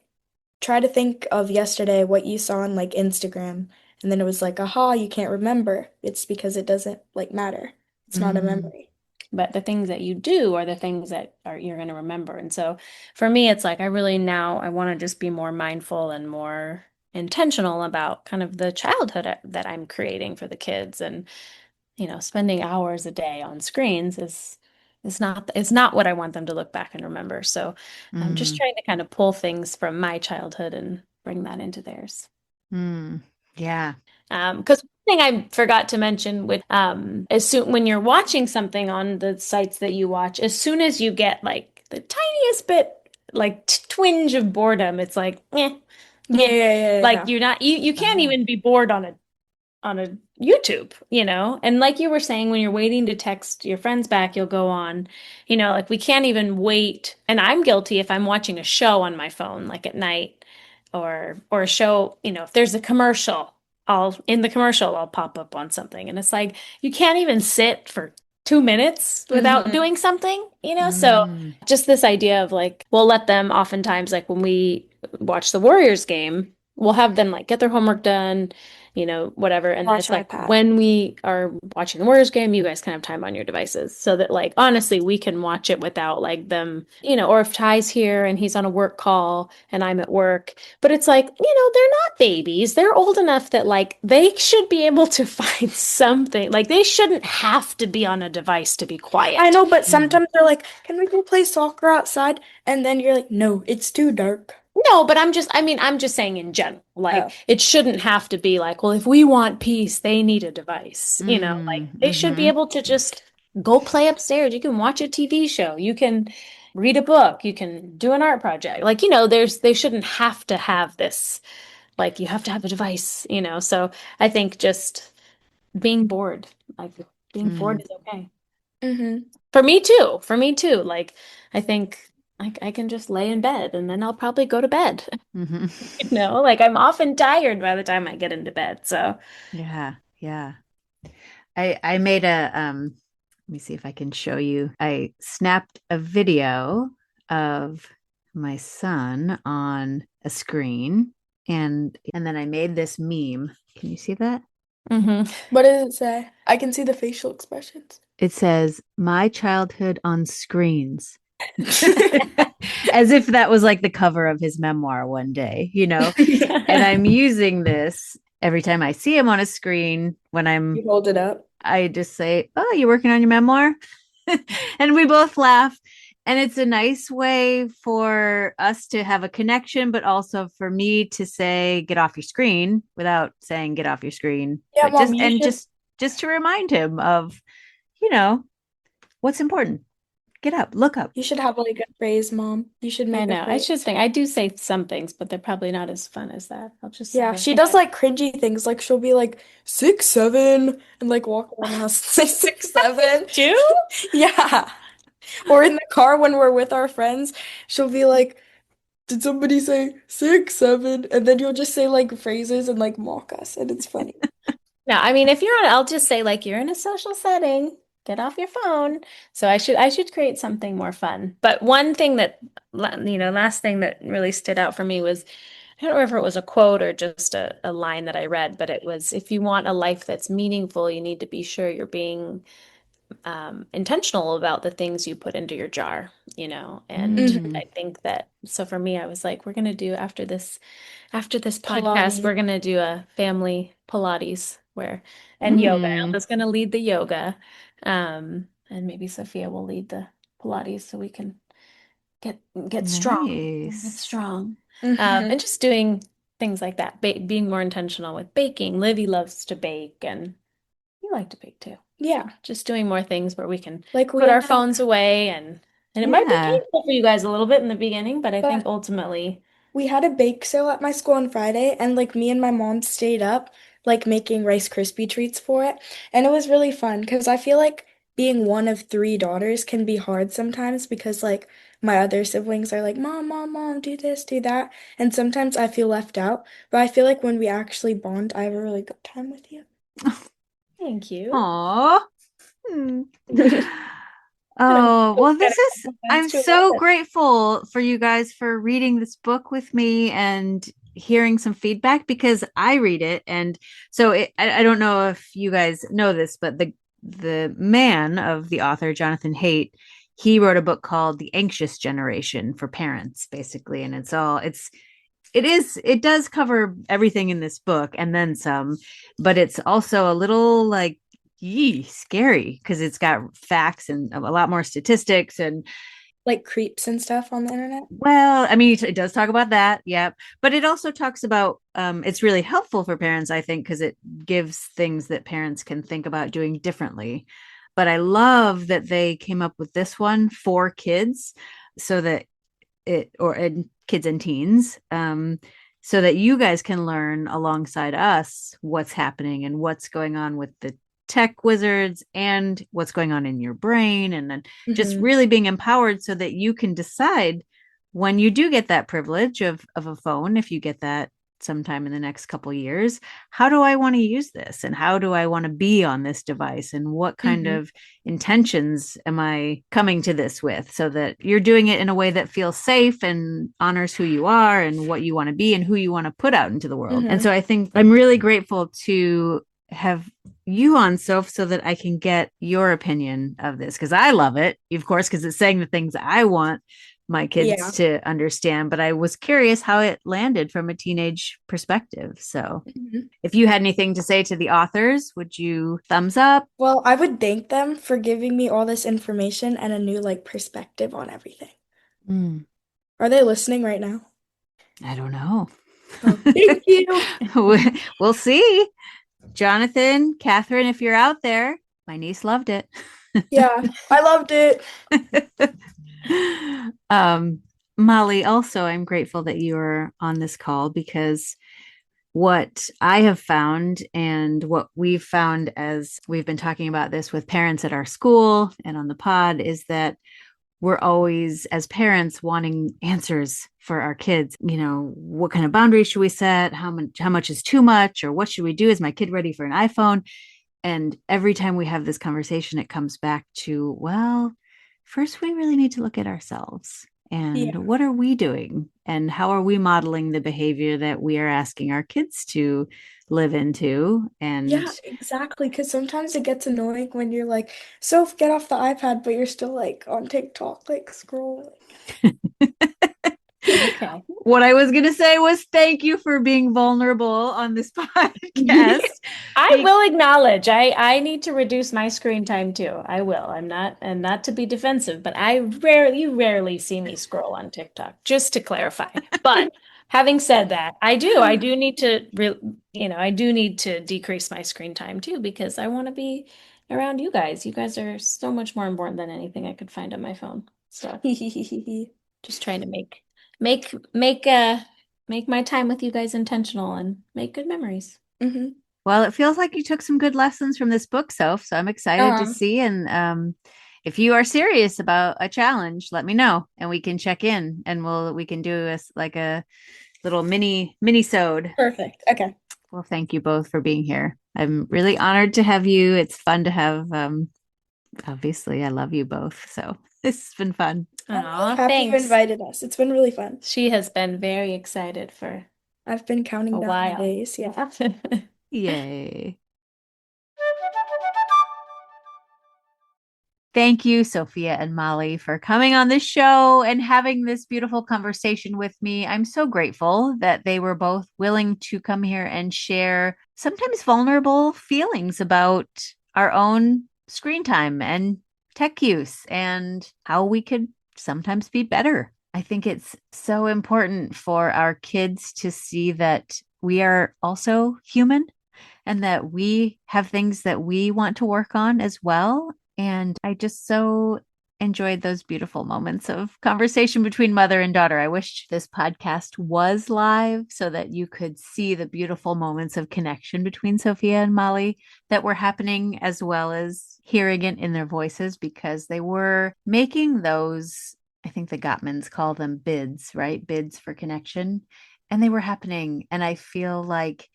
try to think of yesterday what you saw on like Instagram. And then it was like, aha, you can't remember. It's because it doesn't like matter. It's not a Mm. memory. But the things that you do are the things that are you're going to remember. And so for me, it's like I really now I want to just be more mindful and more intentional about kind of the childhood that I'm creating for the kids. And, spending hours a day on screens is not what I want them to look back and remember. So I'm just Mm. trying to kind of pull things from my childhood and bring that into theirs. Mm. Yeah. Because one thing I forgot to mention with as soon when you're watching something on the sites that you watch, as soon as you get like the tiniest bit like twinge of boredom, it's like, Yeah, yeah. yeah, yeah, Like yeah. you can't Oh. even be bored on a YouTube, And like you were saying, when you're waiting to text your friends back, you'll go on, like we can't even wait. And I'm guilty if I'm watching a show on my phone, like at night, or a show, if there's a commercial, I'll pop up on something. And it's like you can't even sit for 2 minutes without Hmm. doing something. So Mm. just this idea of like we'll let them oftentimes like when we watch the Warriors game, we'll have them like get their homework done whatever. And then Watch it's like iPad. when we are watching the Warriors game, you guys can have time on your devices so that like honestly, we can watch it without like them, or if Ty's here and he's on a work call and I'm at work. But it's like, they're not babies. They're old enough that like they should be able to find something. Like they shouldn't have to be on a device to be I quiet. know, but Mm. sometimes they're like, can we go play soccer outside? And then you're like, no, it's too dark. No, but I'm just saying in general, like Oh. it shouldn't have to be like, well, if we want peace, they need a device, like Mm. they should be Mm-hmm. able to just go play upstairs. You can watch a TV show, you can read a book, you can do an art project. Like, they shouldn't have to have this, like you have to have a device. So I think just being bored, like being bored Mm. is okay. Hmm. For me too. For me too. Like I think like I can just lay in bed and then I'll probably go to bed. Mm-hmm. Like I'm often tired by the time I get into bed. So, Yeah. Yeah. I made a let me see if I can show you. I snapped a video of my son on a screen, and then I made this meme. Can you see that? Hmm. What does it say? I can see the facial expressions. It says, "My childhood on screens." As if that was like the cover of his memoir one day, you know? And I'm using this every time I see him on a screen when You hold it up. I just say, "Oh, you working on your memoir?" And we both laugh. And it's a nice way for us to have a connection, but also for me to say, "Get off your screen," without saying, "Get off your screen." Yeah, But Mom, you should just to remind him of, you know, what's important. Get up, look up. have like a phrase, Mom. You should I make a know. I should phrase. think. I do say some things, but they're probably not as fun as that. I'll just Yeah, say, she does like cringy things. Like she'll be like 6'7" and like walk around the house and say 6'7". "Do?" Yeah. Or in the car when we're with our friends, she'll be like, "Did somebody say 6'7"?" And then you'll just say like phrases and like mock us, and it's funny. No, I mean, if you're on, I'll just say like you're in a social setting, get off your phone. So I should create something more fun. But one thing that, last thing that really stood out for me was, I don't remember if it was a quote or just a line that I read, but it was, if you want a life that's meaningful, you need to be sure you're being intentional about the things you put into your jar, and Hmm. I think that, so for me, I was like, we're going to do after this podcast, Pilates. we're going to do a family Pilates and yoga. Mm, Elda's going to lead the yoga. And maybe Sophia will lead the Pilates so we can get get strong, get nice. strong. Hmm. And just doing things like that, being more intentional with baking. Livy loves to bake, and you like to bake too. So Yeah. just doing more things where we can Like we put our had, phones away, and it might be Yeah. painful for you guys a little bit in the beginning, but I think but ultimately, we had a bake sale at my school on Friday, and like me and my mom stayed up, like making Rice Krispie treats for it. And it was really fun because I feel like being one of three daughters can be hard sometimes because like my other siblings are like, "Mom, Mom, Mom, do this, do that." And sometimes I feel left out. But I feel like when we actually bond, I have a really good time with you. thank you. Aw. Hmm. I don't Oh, know, well, kind this is, of I'm sense to so it. grateful for you guys for reading this book with me and hearing some feedback because I read it. And so I don't know if you guys know this, but the man of the author, Jonathan Haidt, he wrote a book called The Anxious Generation for Parents, basically. And it does cover everything in this book and then some, but it's also a little like scary because it's got facts and a lot more statistics and, Like creeps and stuff on the internet. well, I mean, it does talk about that, yep, but it also talks about it's really helpful for parents, I think, because it gives things that parents can think about doing differently. But I love that they came up with this one for kids so that and kids and teens, so that you guys can learn alongside us what's happening and what's going on with the tech wizards and what's going on in your brain, and then just Hmm. really being empowered so that you can decide when you do get that privilege of a phone, if you get that sometime in the next couple years, how do I want to use this and how do I want to be on this device and what kind Hmm. of intentions am I coming to this with, so that you're doing it in a way that feels safe and honors who you are and what you want to be and who you want to put out into the world. And Hmm. so I think I'm really grateful to have you on, Soph, so that I can get your opinion of this because I love it, of course, because it's saying the things I want my kids Yeah. to understand. But I was curious how it landed from a teenage perspective. So Mhm. if you had anything to say to the authors, would you thumbs up? Well, I would thank them for giving me all this information and a new like perspective on everything. Mm, Are they listening right now? I don't know. Oh, thank you. We'll see. Jonathan, Catherine, if you're out there, my niece loved it. Yeah, I loved it. um, Molly, also, I'm grateful that you're on this call because what I have found and what we've found as we've been talking about this with parents at our school and on the pod is that we're always, as parents, wanting answers for our kids. What kind of boundaries should we set? How much is too much? Or what should we do? Is my kid ready for an iPhone? And every time we have this conversation, it comes back to, well, first we really need to look at ourselves And Yeah. what are we doing? And how are we modeling the behavior that we are asking our kids to live into? And Yeah, exactly. Because sometimes it gets annoying when you're like, Soph, get off the iPad, but you're still like on TikTok, like scrolling. Okay. what I was going to say was thank you for being vulnerable on this podcast. I will acknowledge I need to reduce my screen time too. I will. I'm not, and not to be defensive, but you rarely see me scroll on TikTok, just to clarify. But having said that, I do need to I do need to decrease my screen time too because I want to be around you guys. You guys are so much more important than anything I could find on my phone. So just trying to make make my time with you guys intentional and make good memories. hmm Well, it feels like you took some good lessons from this book, Soph. So I'm excited to Um, see. And if you are serious about a challenge, let me know, and we can check in, and we can do like a little mini-sode. Perfect. Okay. Well, thank you both for being here. I'm really honored to have you. It's fun to have. Obviously, I love you both, so this has been fun. I'm really Aw, happy you thanks. invited us. It's been really fun. She has been very excited for I've been a counting down the while. days. Yeah. Yay! Thank you, Sophia and Molly, for coming on this show and having this beautiful conversation with me. I'm so grateful that they were both willing to come here and share sometimes vulnerable feelings about our own screen time and tech use and how we could sometimes be better. I think it's so important for our kids to see that we are also human and that we have things that we want to work on as well. And I just so enjoyed those beautiful moments of conversation between mother and daughter. I wish this podcast was live so that you could see the beautiful moments of connection between Sophia and Molly that were happening, as well as hearing it in their voices, because they were making those, I think the Gottmans call them bids, right? Bids for connection. And they were happening. And I feel like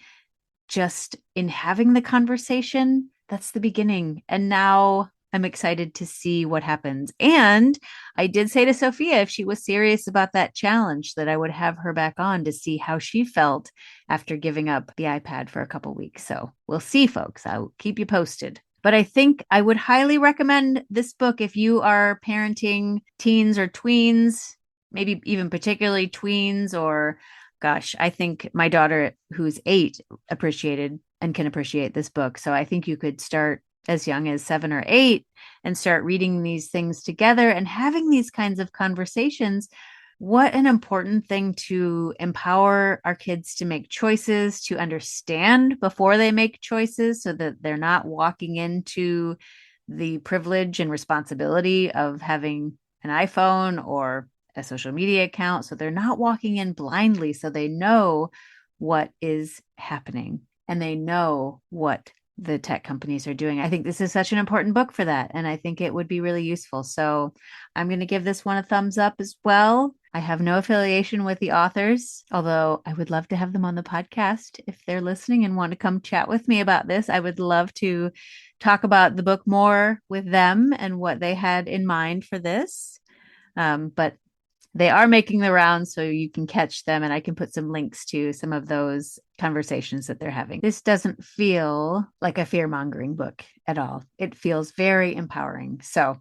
just in having the conversation, that's the beginning. And now I'm excited to see what happens. And I did say to Sophia, if she was serious about that challenge, that I would have her back on to see how she felt after giving up the iPad for a couple weeks. So we'll see, folks. I'll keep you posted. But I think I would highly recommend this book if you are parenting teens or tweens, maybe even particularly tweens, or gosh, I think my daughter, who's 8, appreciated and can appreciate this book. So I think you could start as young as 7 or 8 and start reading these things together and having these kinds of conversations. What an important thing to empower our kids to make choices, to understand before they make choices so that they're not walking into the privilege and responsibility of having an iPhone or a social media account. So they're not walking in blindly. So they know what is happening and they know what the tech companies are doing. I think this is such an important book for that. And I think it would be really useful. So I'm going to give this one a thumbs up as well. I have no affiliation with the authors, although I would love to have them on the podcast. If they're listening and want to come chat with me about this, I would love to talk about the book more with them and what they had in mind for this. But they are making the rounds, so you can catch them, and I can put some links to some of those conversations that they're having. This doesn't feel like a fear-mongering book at all. It feels very empowering. So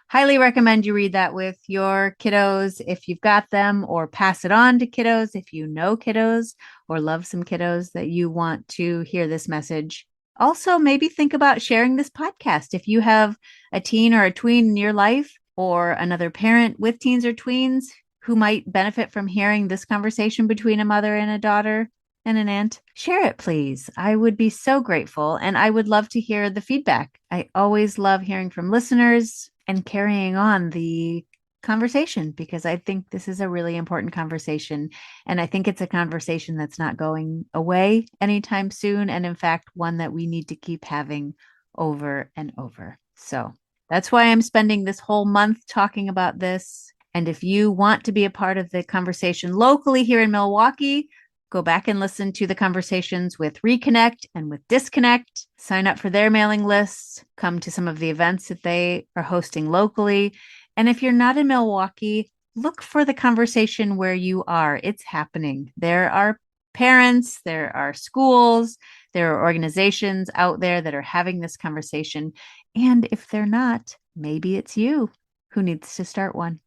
highly recommend you read that with your kiddos if you've got them, or pass it on to kiddos if you know kiddos or love some kiddos that you want to hear this message. Also, maybe think about sharing this podcast if you have a teen or a tween in your life, or another parent with teens or tweens who might benefit from hearing this conversation between a mother and a daughter and an aunt. Share it, please. I would be so grateful, and I would love to hear the feedback. I always love hearing from listeners and carrying on the conversation, because I think this is a really important conversation. And I think it's a conversation that's not going away anytime soon. And in fact, one that we need to keep having over and over. So that's why I'm spending this whole month talking about this. And if you want to be a part of the conversation locally here in Milwaukee, go back and listen to the conversations with Reconnect and with Disconnect. Sign up for their mailing lists. Come to some of the events that they are hosting locally. And if you're not in Milwaukee, look for the conversation where you are. It's happening. There are parents, there are schools, there are organizations out there that are having this conversation. And if they're not, maybe it's you who needs to start one.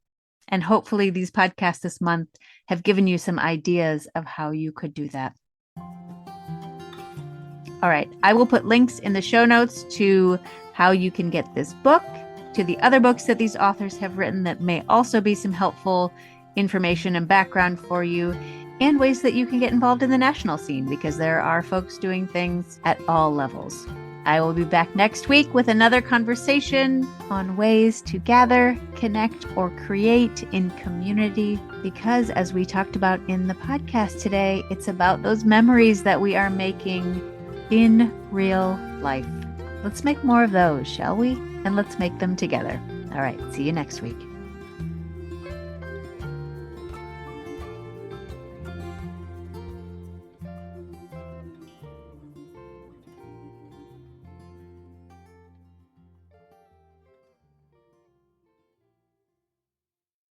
And hopefully these podcasts this month have given you some ideas of how you could do that. All right, I will put links in the show notes to how you can get this book, to the other books that these authors have written that may also be some helpful information and background for you, and ways that you can get involved in the national scene, because there are folks doing things at all levels. I will be back next week with another conversation on ways to gather, connect, or create in community, because as we talked about in the podcast today, it's about those memories that we are making in real life. Let's make more of those, shall we? And let's make them together. All right, see you next week.